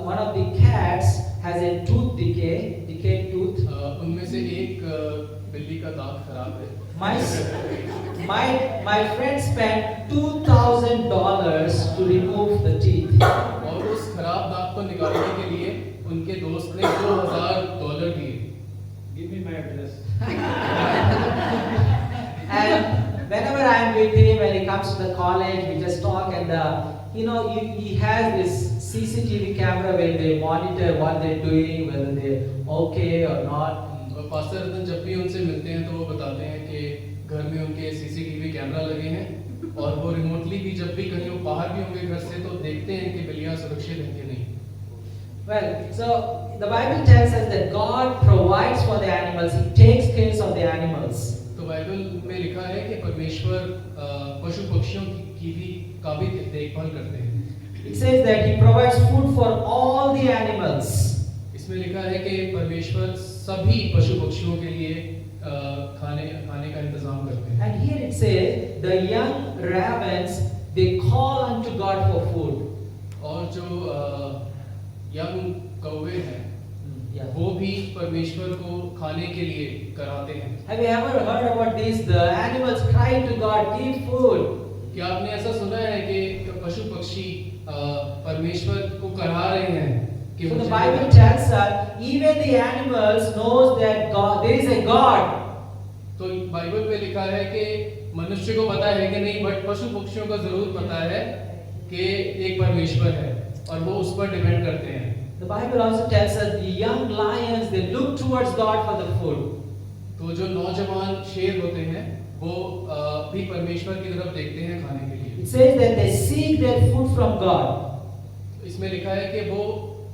One of the cats has a tooth decayed tooth. उनमें से एक बिल्ली का दांत खराब है। My friend spent $2,000 to remove the teeth. और उस खराब दांत को निकालने के लिए उनके दोस्त ने $2,000 comes to the college, we just talk, and he has this CCTV camera where they monitor what they're doing, whether they're okay or not. और पास्टर रतन जब भी उनसे मिलते हैं तो वो बताते हैं कि घर में उनके सीसीटीवी कैमरा लगे हैं और वो रिमोटली भी जब भी कहीं वो बाहर भी होंगे घर से तो देखते हैं कि बिल्लियां सुरक्षित हैं कि नहीं। Well, so the Bible tells us that God provides for the animals. He takes care of the animals. तो बाइबल में लिखा है कि परमेश्वर पशु पक्षियों की भी काफी देखभाल करते हैं। It says that He provides food for all the animals. इसमें लिखा है कि परमेश्वर सभी पशु पक्षियों के लिए खाने का इंतजाम करते हैं। And here it says, the young ravens, they call unto God for food. और जो यंग कौवे हैं Yeah. वो भी परमेश्वर को खाने के लिए कराते हैं। Have you ever heard about this? The animals cry to God, give food. क्या आपने ऐसा सुना है कि पशु पक्षी परमेश्वर को करा रहे हैं कि So the मुझे Bible tells us, even the animals knows that God, there is a God. तो बाइबल में लिखा है कि मनुष्य को पता है कि नहीं, बट पशु पक्षियों को जरूर पता है कि एक परमेश्वर है और वो उस पर डिपेंड करते हैं। The Bible also tells us the young lions, they look towards God for the food. तो जो नौजवान शेर होते हैं वो भी परमेश्वर की तरफ देखते हैं खाने के लिए। It says that they seek their food from God. इसमें लिखा है कि वो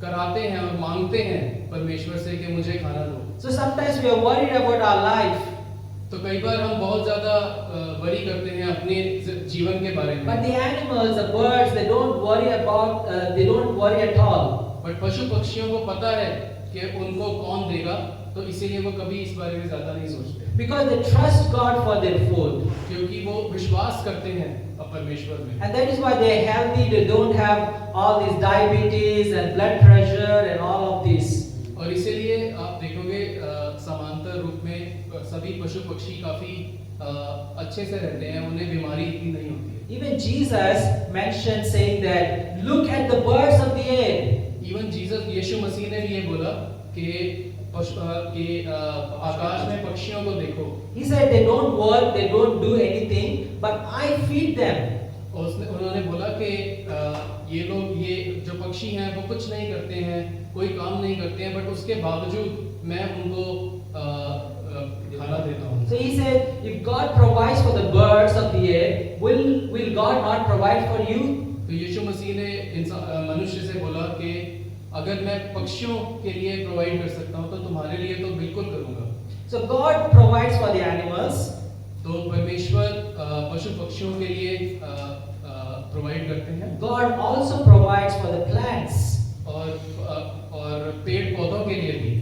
कराते हैं और मांगते हैं परमेश्वर से कि मुझे खाना दो। So sometimes we are worried about our life, तो कई बार हम बहुत ज्यादा वरी करते हैं अपने जीवन के बारे में। but the animals, the birds, they don't worry at all. But पशु पक्षियों को पता है कि उनको कौन देगा, तो इसीलिए वो कभी इस बारे में ज्यादा नहीं सोचते। Because they trust God for their food. क्योंकि वो विश्वास करते हैं परमेश्वर में। And that is why they are healthy, they don't have all these diabetes and blood pressure and all of this. और इसीलिए आप देखोगे समांतर रूप में सभी पशु पक्षी काफी अच्छे से रहते हैं, उन्हें बीमारी इतनी नहीं होती है। Even Jesus mentioned saying that, look at the birds of the air. Even Jesus यीशु मसीह ने भी ये बोला कि आकाश में पक्षियों को देखो। He said they don't work, they don't do anything, but I feed them. और उन्होंने बोला कि ये जो पक्षी हैं वो कुछ नहीं करते हैं, कोई काम नहीं करते हैं, बट उसके बावजूद मैं उनको खाना देता हूँ। So he said, if God provides for the birds of the air, will God not provide for you? तो यीशु मसीह ने मनुष्य से बोला कि अगर मैं पक्षियों के लिए प्रोवाइड कर सकता हूँ तो तुम्हारे लिए तो बिल्कुल करूँगा। So God provides for the animals. तो परमेश्वर पशु पक्षियों के लिए प्रोवाइड करते हैं। God also provides for the plants. और पेड़ पौधों के लिए भी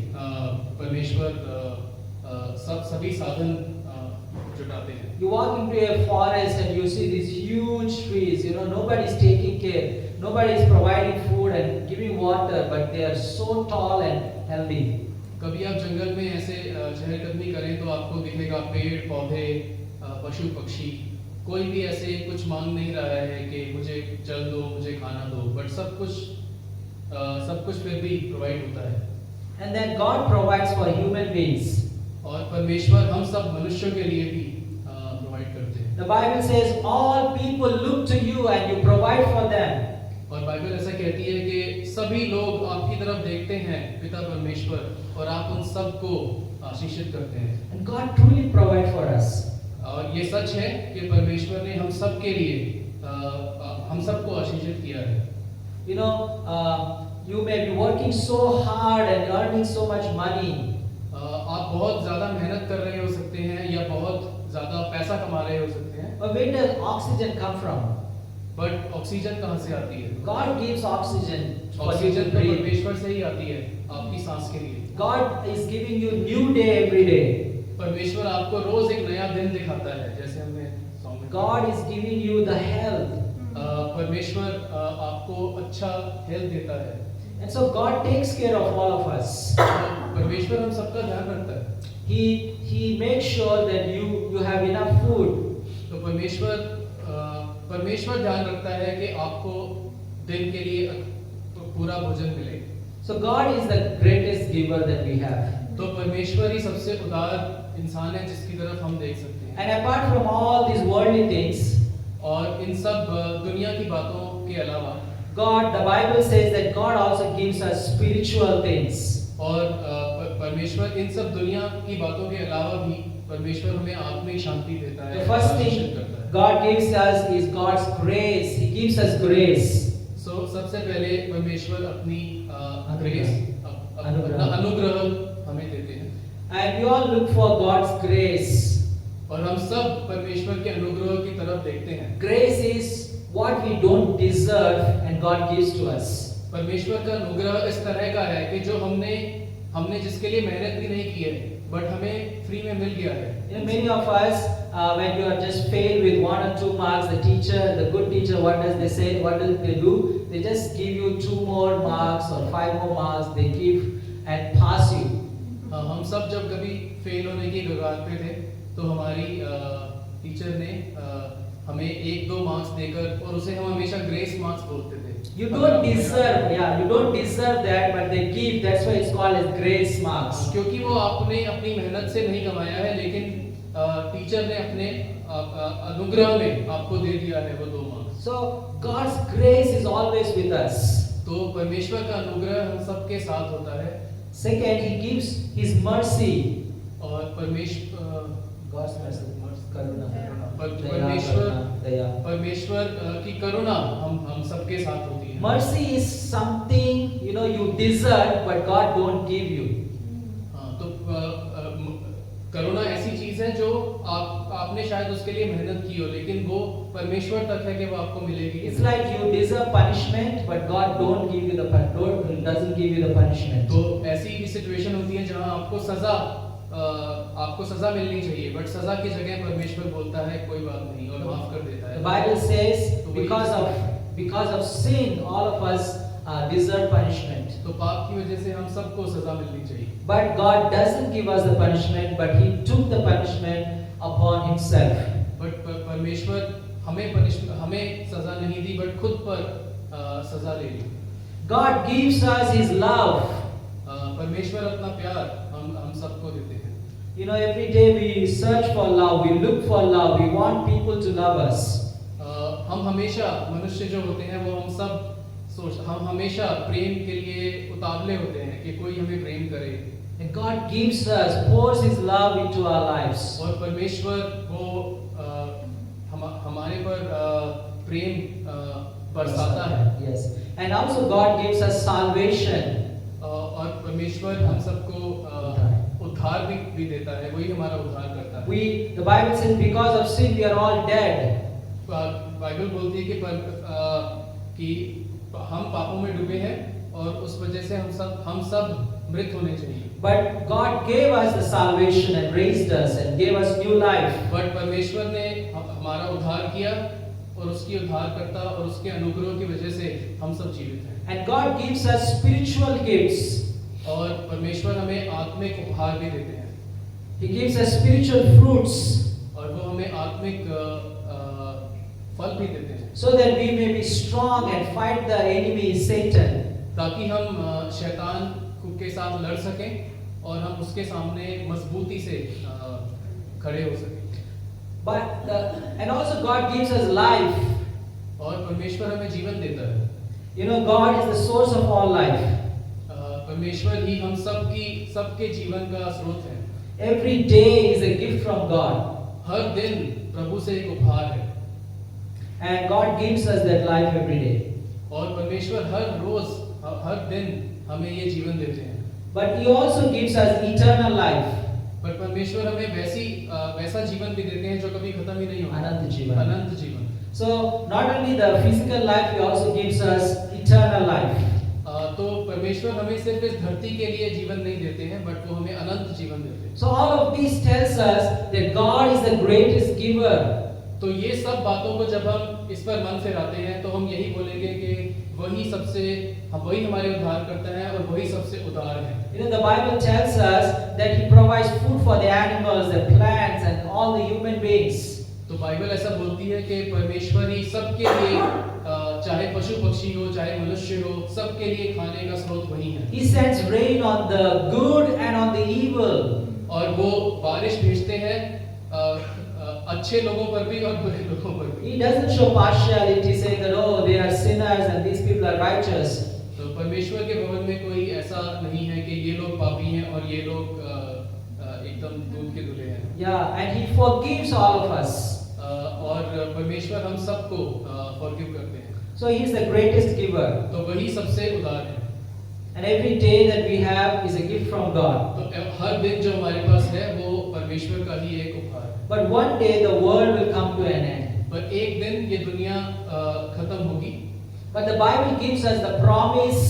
परमेश्वर सभी साधन जुटाते हैं। You walk into a forest and you see these huge trees. Nobody is taking care. Nobody is providing food and giving water, but they are so tall and healthy. कभी आप जंगल में ऐसे चहलकदमी करें तो आपको दिखेगा पेड़ पौधे पशु पक्षी, कोई भी ऐसे कुछ मांग नहीं रहा है कि मुझे जल दो, मुझे खाना दो, बट सब कुछ फिर भी प्रोवाइड होता है। And then God provides for human beings. और परमेश्वर हम सब मनुष्यों के लिए भी प्रोवाइड करते हैं। The Bible says all people look to you and you provide for them. और बाइबल ऐसा कहती है कि सभी लोग आपकी तरफ देखते हैं पिता परमेश्वर, और आप उन सब को आशीषित करते हैं। And God truly provides for us. और ये सच है कि परमेश्वर ने हम सब के लिए हम सबको आशीषित किया है। You may be working so hard and earning so much money. आप बहुत ज्यादा मेहनत कर रहे हो सकते हैं या बहुत ज्यादा पैसा कमा रहे हो सकते हैं, But where does oxygen come from? But oxygen कहाँ से आती है? God gives oxygen for you oxygen to तो breathe. परमेश्वर से ही आती है आपकी सांस के लिए। God is giving you new day every day. परमेश्वर आपको रोज एक नया दिन दिखाता है, जैसे हमने सॉन्ग में God is giving you the health. परमेश्वर आपको अच्छा हेल्थ देता है। And so God takes care of all of us. परमेश्वर हम सबका ध्यान रखता है। He makes sure that you have enough food. तो परमेश्वर ध्यान रखता है कि आपको दिन के लिए पूरा भोजन मिले। So God is the greatest giver that we have. तो परमेश्वर ही सबसे उदार इंसान है जिसकी तरफ हम देख सकते हैं। And apart from all these worldly things, और इन सब दुनिया की बातों के अलावा God, the Bible says that God also gives us spiritual things. और परमेश्वर इन सब दुनिया की बातों के अलावा भी परमेश्वर हमें आत्मिक शांति देता है, The first आशीषित thing करता है। God gives us is God's grace. He gives us grace. सबसे पहले परमेश्वर अपनी ग्रेस, अनुग्रह। अपना अनुग्रह हमें देते हैं And we all look for God's grace. और हम सब परमेश्वर के अनुग्रह की तरफ देखते हैं। Grace is what we don't deserve and God gives to us. परमेश्वर का अनुग्रह इस तरह का है कि जो हमने जिसके लिए मेहनत भी नहीं की है बट हमें फ्री में मिल गया है। You know, many of us, when you are just failed with 1 or 2 marks, the good teacher, what does they say? What do they do? They just give you 2 more marks or 5 more marks. They give and pass you. हम सब जब कभी fail होने की कगार पे थे तो हमारी टीचर ने हमें 1-2 मार्क्स देकर और उसे हम हमेशा ग्रेस मार्क्स बोलते थे। You don't deserve, you don't deserve that, but they give. That's why it's called as grace marks. क्योंकि वो आपने अपनी मेहनत से नहीं कमाया है, लेकिन टीचर ने अपने अनुग्रह में आपको दे दिया है वो 2 marks. So God's grace is always with us. तो परमेश्वर का अनुग्रह हम सबके साथ होता है। Second, He gives His mercy. और God's mercy, करुणा, परमेश्वर की करुणा हम सबके साथ होती है। Mercy is something you deserve, but God don't give you. हाँ, तो करुणा ऐसी चीज है जो आपने शायद उसके लिए मेहनत की हो, लेकिन वो परमेश्वर तक है कि वो आपको मिलेगी। It's like you deserve punishment, but God doesn't give you the punishment. तो ऐसी भी सिचुएशन होती है जहाँ आपको सजा मिलनी चाहिए, बट सजा की जगह परमेश्वर बोलता है कोई बात नहीं और माफ कर देता है। The Bible says because of sin, all of us deserve punishment. तो पाप की वजह से हम सबको सजा मिलनी चाहिए। But God doesn't give us the punishment, but He took the punishment upon Himself. But परमेश्वर हमें सजा नहीं दी, बट खुद पर सजा ले ली। God gives us His love. परमेश्वर अपना प्यार हम सबको देते हैं। Every day we search for love, we look for love, we want people to love us. हम हमेशा मनुष्य जो होते हैं वो हम हमेशा प्रेम के लिए उतावले होते हैं कि कोई हमें प्रेम करे। And God gives us, pours His love into our lives. और परमेश्वर वो हमारे पर प्रेम बरसाता है। Yes. And also God gives us salvation. और परमेश्वर हम सबको उद्धार भी देता है, वही हमारा उद्धार करता है। The Bible says because of sin we are all dead. Bible बोलती है कि हम पापों में डूबे हैं और उस वजह से हम सब मृत होने चाहिए। But God gave us the salvation and raised us and gave us new life. But परमेश्वर ने हमारा उद्धार किया और उसकी उद्धारकर्ता और उसके अनुग्रह की वजह से हम सब जीवित हैं। And God gives us spiritual gifts. और परमेश्वर हमें आत्मिक उपहार भी देते हैं। He gives us spiritual fruits. और वो हमें आत्मिक फल भी देते हैं। So that we may be strong and fight the enemy Satan. ताकि हम शैतान के साथ लड़ सकें और हम उसके सामने मजबूती से खड़े हो सकें। And also God gives us life. और परमेश्वर हमें जीवन देता है। God is the source of all life. परमेश्वर ही हम सबके जीवन का स्रोत है। Every day is a gift from God. हर दिन प्रभु से एक उपहार है। And God gives us that life every day. और परमेश्वर हर दिन हमें ये जीवन देते हैं। But He also gives us eternal life. पर परमेश्वर हमें वैसा जीवन भी देते हैं जो कभी खत्म ही नहीं होगा। अनंत जीवन। अनंत जीवन। So not only the physical life, He also gives us eternal life. तो परमेश्वर हमें सिर्फ इस धरती के लिए जीवन नहीं देते हैं, बट वो हमें अनंत जीवन देते हैं। So all of this tells us that God is the greatest giver. तो ये सब बातों को जब हम इस पर मन फिराते हैं तो हम यही बोलेंगे कि वही हमारे उद्धार करता है और वही सबसे उदार है। The Bible tells us that He provides food for the animals, the plants, and all the human beings. तो बाइबल ऐसा बोलती है कि परमेश्वर ही सबके लिए, चाहे पशु पक्षी हो चाहे मनुष्य हो, सबके लिए खाने का स्रोत वही है। He sends rain on the good and on the evil. और वो बारिश भेजते हैं अच्छे लोगों पर भी और बुरे लोगों पर भी। He doesn't show partiality, saying that, oh, they are sinners and these people are righteous. तो परमेश्वर के भवन में कोई ऐसा नहीं है कि ये लोग पापी हैं और ये लोग एकदम दूध के धुले हैं। Yeah, and He forgives all of us. और परमेश्वर हम सबको फॉरगिव करते हैं। So He is the greatest giver. तो वही सबसे उदार है। And every day that we have is a gift from God. तो हर दिन जो हमारे पास है वो परमेश्वर का ही एक उपहार है। But one day the world will come to an end. पर एक दिन ये दुनिया खत्म होगी। But the Bible gives us the promise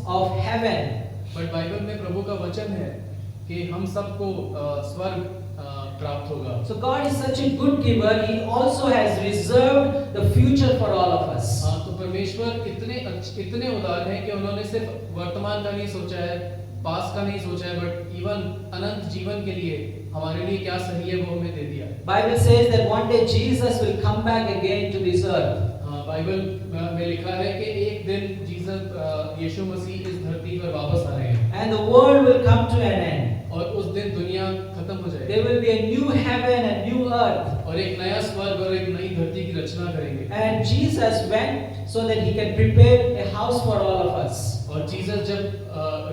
of heaven. पर बाइबल में प्रभु का वचन है कि हम सबको स्वर्ग प्राप्त होगा। So God is such a good giver. He also has reserved the future for all of us. हाँ, तो परमेश्वर इतने उदार हैं कि उन्होंने सिर्फ वर्तमान का नहीं सोचा है, पास का नहीं सोचा है, बट इवन अनंत जीवन के लिए हमारे लिए क्या सही है वो हमें दे दिया है। Bible says that one day Jesus will come back again to this earth. हाँ, बाइबल में लिखा है कि एक दिन यीशु मसीह इस धरती पर वापस आ रहे हैं। And the world will come to an end. और उस दिन दुनिया खत्म हो जाएगी। There will be a new heaven and new earth. और एक नया स्वर्ग और एक नई धरती की रचना करेंगे। And Jesus went so that He can prepare a house for all of us. और जीसस जब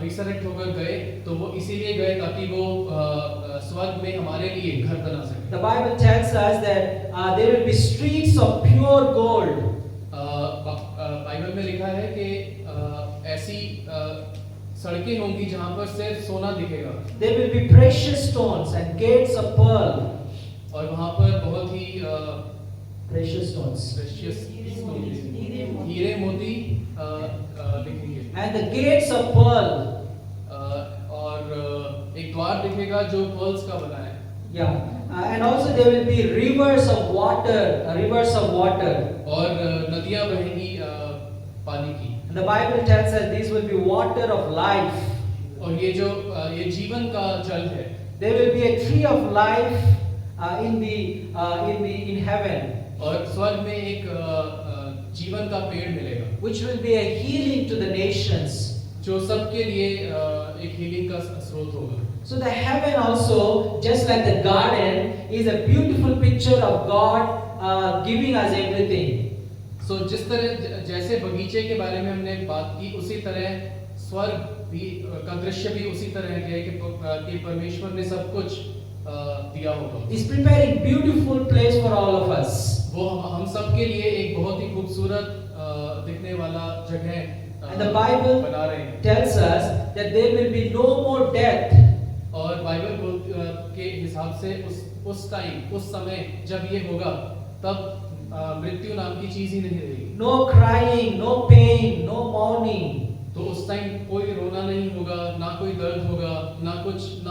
रिसरेक्ट होकर गए तो वो इसीलिए गए ताकि वो स्वर्ग में हमारे लिए घर बना सके। The Bible tells us that there will be streets of pure gold. Bible में लिखा है कि ऐसी सड़कें होंगी जहां पर सिर्फ सोना दिखेगा। There will be precious stones and gates of pearl. और वहां पर बहुत ही Precious stones. प्रेशियस हीरे मोती दिखेंगे। And the gates of pearl. और एक द्वार दिखेगा जो पर्ल्स का बना है। Yeah. And also there will be rivers of water, rivers of water. और नदियां बहेंगी पानी की। And the Bible tells us these will be water of life. और ये जीवन का जल है। There will be a tree of life in heaven, और स्वर्ग में एक जीवन का पेड़ मिलेगा which will be a healing to the nations. जो सबके लिए एक हीलिंग का स्रोत होगा। So the heaven also, just like the garden, is a beautiful picture of God giving us everything. So जिस तरह जैसे बगीचे के बारे में हमने बात की उसी तरह स्वर्ग भी का दृश्य भी उसी तरह है कि परमेश्वर ने सब कुछ दिया होगा। He's preparing beautiful place for all of us. वो हम सब के लिए एक बहुत ही खूबसूरत दिखने वाला जगह And the Bible बना रहे हैं। tells us that there will be no more death. और बाइबल के हिसाब से उस टाइम उस समय जब ये होगा तब मृत्यु नाम की चीज ही नहीं रहेगी। No crying, no pain, no mourning. तो उस टाइम कोई रोना नहीं होगा, ना कोई दर्द होगा, ना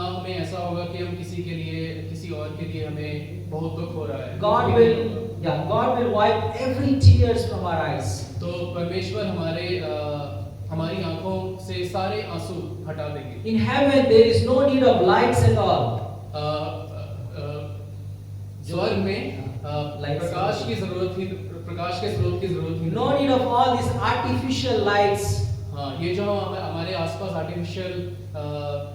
हमें ऐसा होगा कि हम किसी और के लिए हमें बहुत दुख हो रहा है। God will wipe every tears from our eyes. तो परमेश्वर हमारी आंखों से सारे आंसू हटा देंगे। In heaven there is no need of lights at all. स्वर्ग में प्रकाश के स्रोत की जरूरत ही No need of all these artificial lights. हाँ, ये जो हमारे आसपास आर्टिफिशियल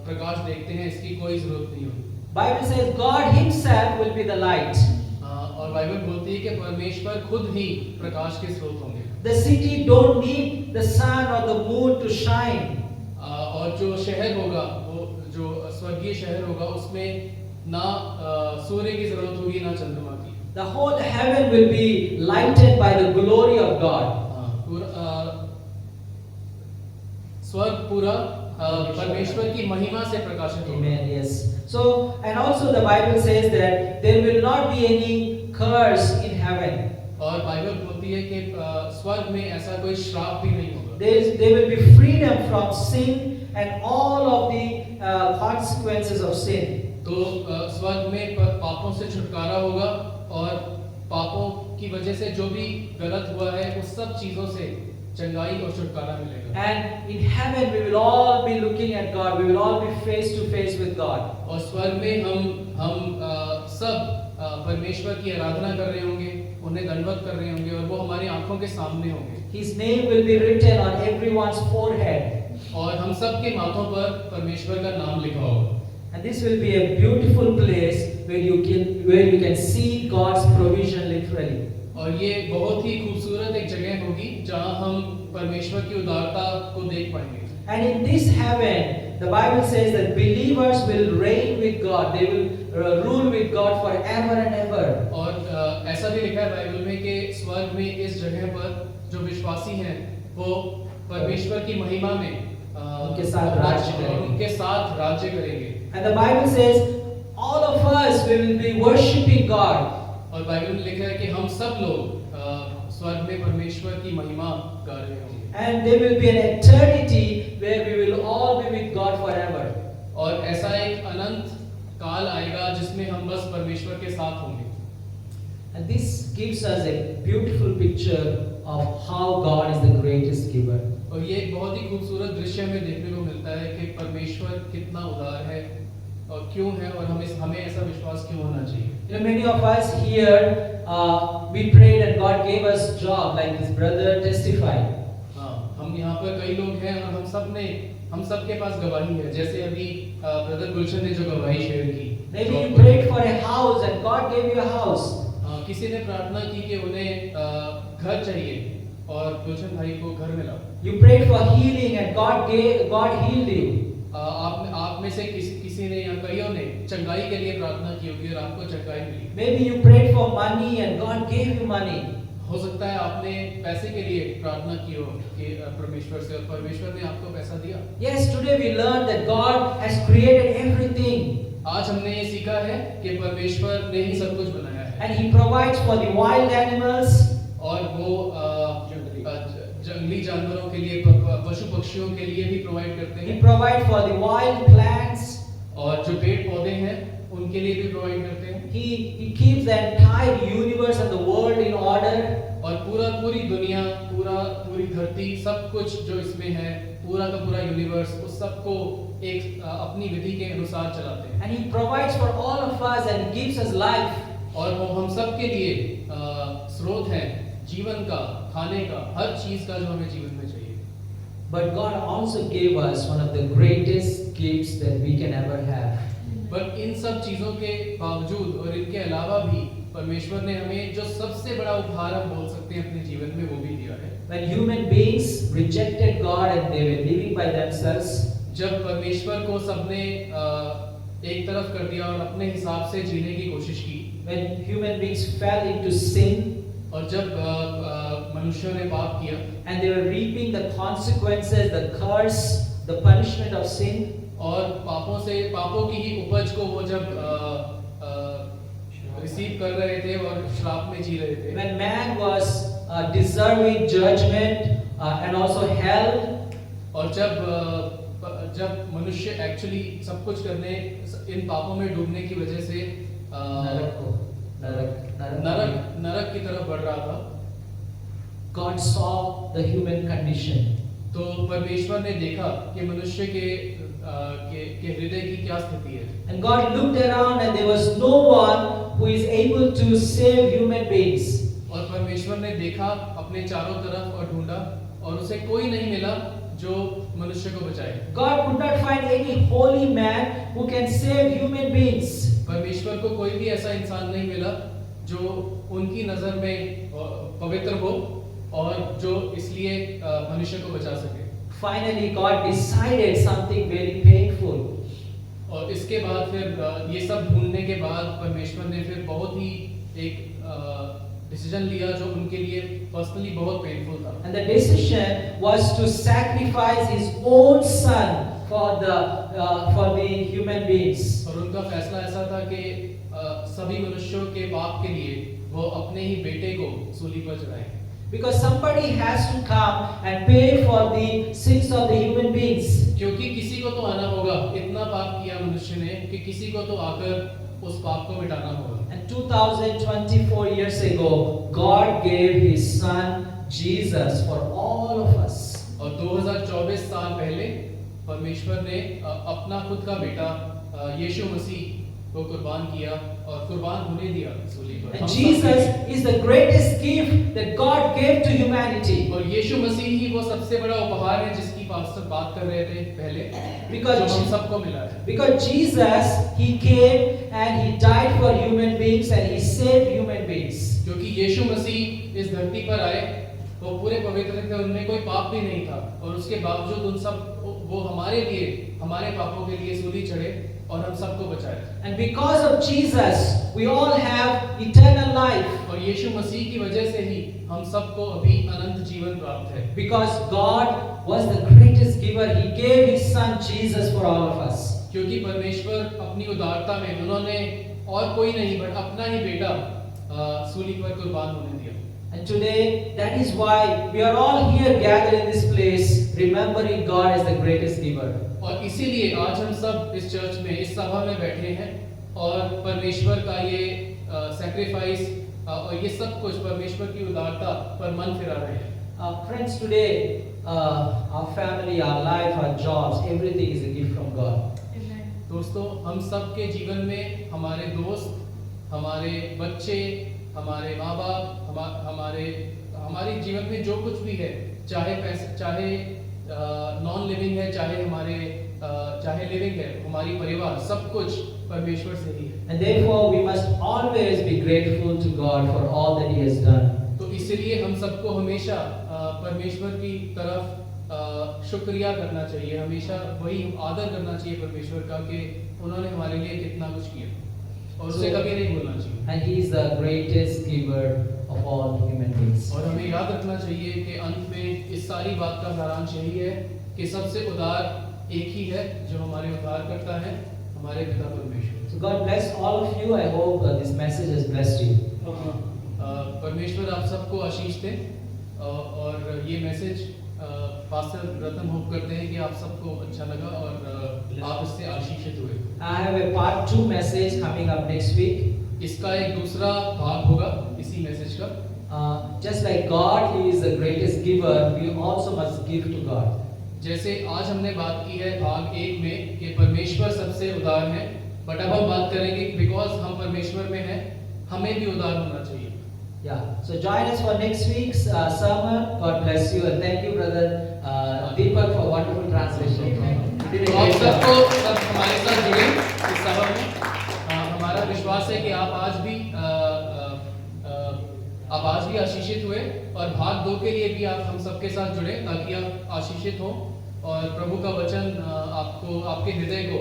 प्रकाश देखते हैं इसकी कोई जरूरत नहीं होगी। Bible says God Himself will be the light. और बाइबल बोलती है कि परमेश्वर खुद ही प्रकाश के स्रोत होंगे। The city don't need the sun or the moon to shine. और जो शहर होगा वो जो स्वर्गीय शहर होगा उसमें ना सूर्य की जरूरत होगी ना चंद्रमा की। The whole heaven will be lighted by the glory of God. स्वर्ग पूरा परमेश्वर की महिमा से प्रकाशित होगा। Amen. Yes. So, and also the Bible says that there will not be any curse in heaven. और बाइबल बोलती है कि स्वर्ग में ऐसा कोई श्राप भी नहीं होगा। There will be freedom from sin and all of the consequences of sin. तो स्वर्ग में पापों से छुटकारा होगा और पापों की वजह से जो भी गलत हुआ है उस सब चीजों से चंगाई और छुटकारा मिलेगा। And in heaven we will all be looking at God. We will all be face to face with God. और स्वर्ग में हम सब परमेश्वर की आराधना कर रहे होंगे, उन्हें दंडवत कर रहे होंगे और वो हमारी आंखों के सामने होंगे। His name will be written on everyone's forehead. और हम सब के माथों पर परमेश्वर का नाम लिखा होगा। And this will be a beautiful place where you can see God's provision literally. और ये बहुत ही खूबसूरत एक जगह होगी जहाँ हम परमेश्वर की उदारता को देख पाएंगे। And in this heaven, the Bible says that believers will reign with God. They will rule with God forever and ever. और ऐसा भी लिखा है बाइबल में कि स्वर्ग में इस जगह पर जो विश्वासी हैं वो परमेश्वर की महिमा में उनके साथ राज्य करेंगे। उनके साथ राज्य करेंगे। And the Bible says all of us will be worshiping God. और बाइबल में लिखा है कि हम सब लोग स्वर्ग में परमेश्वर की महिमा गा रहे होंगे। And there will be an eternity where we will all be with God forever. और ऐसा एक अनंत काल आएगा जिसमें हम बस परमेश्वर के साथ होंगे। And this gives us a beautiful picture of how God is the greatest giver. और ये एक बहुत ही खूबसूरत दृश्य हमें देखने को मिलता है कि परमेश्वर कितना उदार है और क्यों है और हमें ऐसा विश्वास क्यों होना चाहिए। You know, many of us here, we prayed and God gave us job, like this brother testified. हाँ, हम यहाँ पर कई लोग हैं और हम सब के पास गवाही है। जैसे अभी ब्रदर गुलशन ने जो गवाही शेयर की। Maybe you prayed for a house and God gave you a house. किसी ने प्रार्थना की कि उन्हें घर चाहिए और गुलशन भाई को घर मिला। You prayed for healing and God healed you. आप में से किसी ने या कईयों ने चंगाई के लिए प्रार्थना की होगी और आपको चंगाई मिली। Maybe you prayed for money and God gave you money. हो सकता है आपने पैसे के लिए प्रार्थना की हो कि परमेश्वर से और परमेश्वर ने आपको पैसा दिया। Yes, today we learned that God has created everything. आज हमने ये सीखा है कि परमेश्वर ने ही सब कुछ बनाया है। And He provides for the wild animals. और वो जंगली जानवरों के लिए पशु पक्षियों के लिए भी प्रोवाइड करते He हैं। provides for the wild plants. और जो पेड़ पौधे हैं उनके लिए भी प्रोवाइड करते हैं। He keeps the entire universe and the world in order. और पूरी दुनिया पूरी धरती सब कुछ जो इसमें है पूरा का पूरा यूनिवर्स उस सबको एक अपनी विधि के अनुसार चलाते हैं। And He provides for all of us and He gives us life. और वो हम सब के लिए स्रोत है जीवन का, खाने का, हर चीज का जो हमें जीवन में चाहिए। But God also gave us one of the greatest gifts that we can ever have. पर इन सब चीजों के बावजूद और इनके अलावा भी परमेश्वर ने हमें जो सबसे बड़ा उपहार हम बोल सकते हैं अपने जीवन में वो भी दिया है। When human beings rejected God and they were living by themselves, जब परमेश्वर को सबने एक तरफ कर दिया और अपने हिसाब से जीने की कोशिश की, when human beings fell into sin, और जब मनुष्यों ने पाप किया and they were reaping the consequences, the curse, the punishment of sin, और पापों की ही उपज को वो जब रिसीव कर रहे थे और श्राप में जी रहे थे, when man was deserving judgment and also hell, और जब मनुष्य एक्चुअली सब कुछ करने इन पापों में डूबने की वजह से नरक की तरफ बढ़ रहा था, God saw the human condition. तो परमेश्वर ने देखा कि मनुष्य के हृदय की क्या स्थिति है। And God looked around and there was no one who is able to save human beings. और परमेश्वर ने देखा अपने चारों तरफ और ढूंढा और उसे कोई नहीं मिला जो मनुष्य को बचाए। God could not find any holy man who can save human beings. परमेश्वर को कोई भी ऐसा इंसान नहीं मिला जो उनकी नजर में पवित्र हो और जो इसलिए मनुष्य को बचा सके। Finally, God decided something very painful. और इसके बाद फिर ये सब ढूंढने के बाद परमेश्वर ने फिर बहुत ही एक डिसीजन लिया जो उनके लिए पर्सनली बहुत पेनफुल था। And the decision was to sacrifice His own Son for the human beings. और उनका फैसला ऐसा था कि सभी मनुष्यों के पाप के लिए वो अपने ही बेटे को सूली पर चढ़ाए। Because somebody has to come and pay for the sins of the human beings. क्योंकि किसी को तो आना होगा, इतना पाप किया मनुष्य ने कि किसी को तो आकर उस पाप को मिटाना होगा। And 2024 years ago, God gave His Son Jesus for all of us. और 2024 साल पहले परमेश्वर ने अपना खुद का बेटा यीशु मसीह को कुर्बान किया और कुर्बान होने दिया सूली पर। And Jesus is the greatest gift that God gave to humanity. और यीशु मसीह ही वो सबसे बड़ा उपहार है जिसकी पास्टर बात कर रहे थे पहले, Because जो हम सबको मिला है। Because Jesus, He came and He died for human beings and He saved human beings. क्योंकि यीशु मसीह इस धरती पर आए, वो पूरे पवित्र थे, उनमें कोई पाप भी नहीं था, और उसके बावजूद उन सब वो हमारे लिए, हमारे पापों के लिए सूली चढ़े और हम सबको बचाए। And because of Jesus, we all have eternal life. और यीशु मसीह की वजह से ही हम सबको अभी अनंत जीवन प्राप्त है। Because God was the greatest giver. He gave His Son Jesus for all of us. क्योंकि परमेश्वर अपनी उदारता में उन्होंने और कोई नहीं बट अपना ही बेटा सूली पर कुर्बान होने दिया। And today, that is why we are all here gathered in this place, remembering God as the greatest giver. और इसीलिए आज हम सब इस चर्च में, इस सभा में बैठे हैं और परमेश्वर का ये सैक्रिफाइस और ये सब कुछ परमेश्वर की उदारता पर मन फिरा रहे हैं। Friends, today, our family, our life, our jobs, everything is a gift from God. दोस्तों, हम सब के जीवन में हमारे दोस्त, हमारे बच्चे, हमारे माँ बाप, हमारे जीवन में जो कुछ भी है, चाहे पैसे, चाहे नॉन लिविंग है, चाहे लिविंग है, हमारी परिवार, सब कुछ परमेश्वर से ही है। And therefore, we must always be grateful to God for all that He has done. तो इसीलिए हम सबको हमेशा परमेश्वर की तरफ शुक्रिया करना चाहिए, हमेशा वही आदर करना चाहिए परमेश्वर का कि उन्होंने हमारे लिए कितना कुछ किया और उसे कभी नहीं भूलना चाहिए। And He is the greatest giver of all human beings. और हमें याद रखना चाहिए कि अंत में इस सारी बात का सारांश यही है कि सबसे उदार एक ही है जो हमारे उद्धार करता है, हमारे पिता परमेश्वर। So God bless all of you. I hope this message has blessed you. परमेश्वर आप सबको आशीष दे और ये मैसेज पास्टर रतन होप करते हैं कि आप सबको अच्छा लगा और आप इससे आशीषित हुए। I have a part 2 message coming up next week. इसका एक दूसरा भाग होगा इसी मैसेज का। Just like God, He is the greatest giver, we also must give to God. जैसे आज हमने बात की है भाग 1 में कि परमेश्वर सबसे उदार है, बट अब हम बात करेंगे बिकॉज हम परमेश्वर में हैं, हमें भी उदार होना चाहिए। Yeah. So join us for next week's sermon. God bless you and thank you, brother Deepak, for wonderful translation. तो आप सबको सब हमारे साथ जुड़े इस सभा में। हमारा विश्वास है कि आप आज भी आशीषित हुए और भाग 2 के लिए भी आप हम सबके साथ जुड़े ताकि आप आशीषित हो और प्रभु का वचन आपको, आपके हृदय को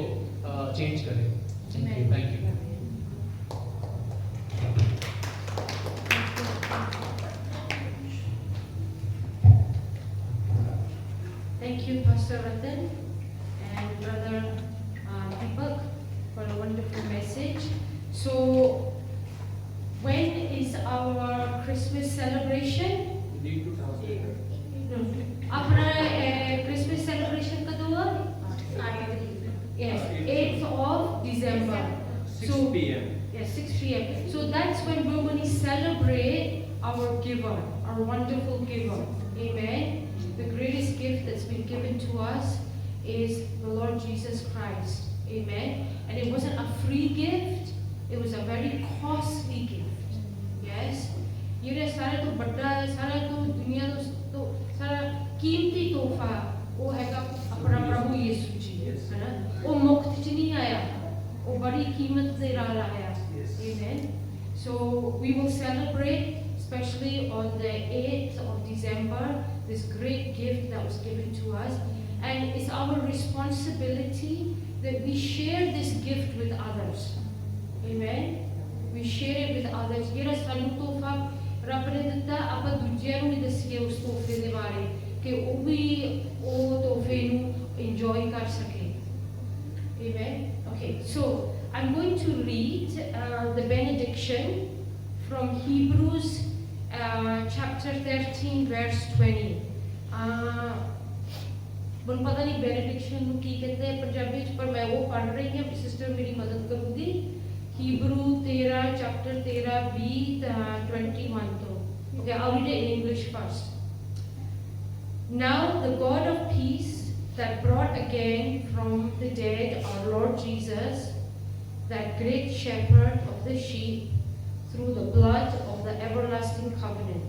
चेंज करे। Thank you. Thank you, Pastor Ratan and Brother Deepak, for a wonderful message. So, when is our Christmas celebration? अपना Christmas celebration कब हुआ? Yes, 8th of December. 6 p.m. Yes, 6 p.m. So that's when we're going to celebrate our giver, our wonderful giver. Amen. The greatest gift that's been given to us is the Lord Jesus Christ. Amen. And it wasn't a free gift, it was a very costly gift. Yes. ये सारा तो बड़ा सारा तो दुनिया तो सारा कीमती तोहफा वो है का अपना प्रभु यीशु जी है ना, वो मुफ्त च नहीं आया, वो बड़ी कीमत से रहा है। Amen. So we will celebrate, especially on the 8th of December, this great gift that was given to us. And it's our responsibility that we share this gift with others. Amen. We share it with others. ਜਿਹੜਾ ਸਾਨੂੰ ਤੋਹਫਾ ਰੱਬ ਨੇ ਦਿੱਤਾ, ਆਪਾਂ ਦੂਜਿਆਂ ਨੂੰ ਵੀ ਦੱਸੀਏ ਉਸ ਤੋਹਫੇ ਦੇ ਬਾਰੇ ਕਿ ਉਹ ਵੀ ਉਹ ਤੋਹਫੇ ਨੂੰ enjoy ਕਰ ਸਕੇ। Amen. Okay, so I'm going to read the benediction from Hebrews chapter 13 verse 20. ਮੈਨੂੰ ਪਤਾ ਨਹੀਂ benediction ਨੂੰ ਕੀ ਕਹਿੰਦੇ हैं पंजाबी ਚ, पर मैं वो पढ़ रही हूँ, सिस्टर मेरी मदद करूंगी। Hebrew 13 chapter 13 21 तो। Okay, I'll read it in English first. Now the God of peace that brought again from the dead our Lord Jesus, that great shepherd of the sheep, through the blood of the everlasting covenant,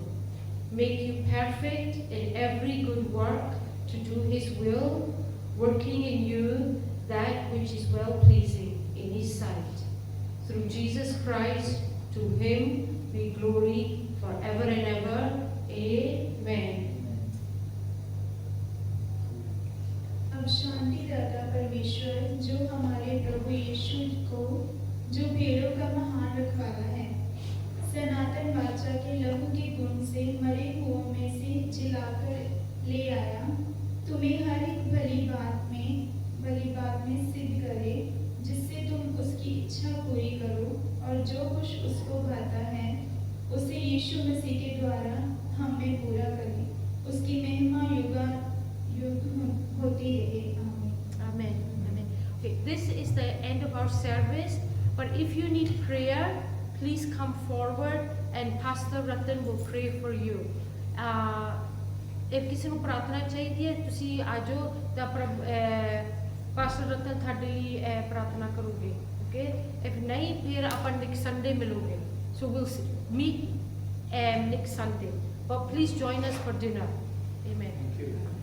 make you perfect in every good work to do His will, working in you that which is well pleasing in His sight. Through Jesus Christ, to Him be glory forever and ever. Amen. अब शांति दाता परमेश्वर जो हमारे प्रभु यीशु को जो भेड़ों का महान रखवाला है, सनातन वाचा के लहू के गुण से मरे हुओं में से जिलाकर ले आया, तुम्हें हर एक भली बात में सिद्ध करे, जिससे तुम उसकी इच्छा पूरी करो और जो कुछ उसको भाता है उसे यीशु मसीह के द्वारा हम में पूरा करे। उसकी महिमा युग होती रहे। आमीन। Amen. Amen. Okay, this is the end of our service. But if you need prayer, please come forward and Pastor Ratan will pray for you. If ਕਿਸੇ ਨੂੰ ਪ੍ਰਾਰਥਨਾ ਚਾਹੀਦੀ ਹੈ ਤੁਸੀਂ ਆਜੋ ਤਾਂ ਪਾਸਟਰ ਰਤਨ ਤੁਹਾਡੇ ਲਈ ਪ੍ਰਾਰਥਨਾ ਕਰੂਗੇ। Okay? If ਨਹੀਂ ਫਿਰ ਆਪਾਂ next Sunday ਮਿਲੂਗੇ। So we'll meet next Sunday. But please join us for dinner. Amen. Thank you.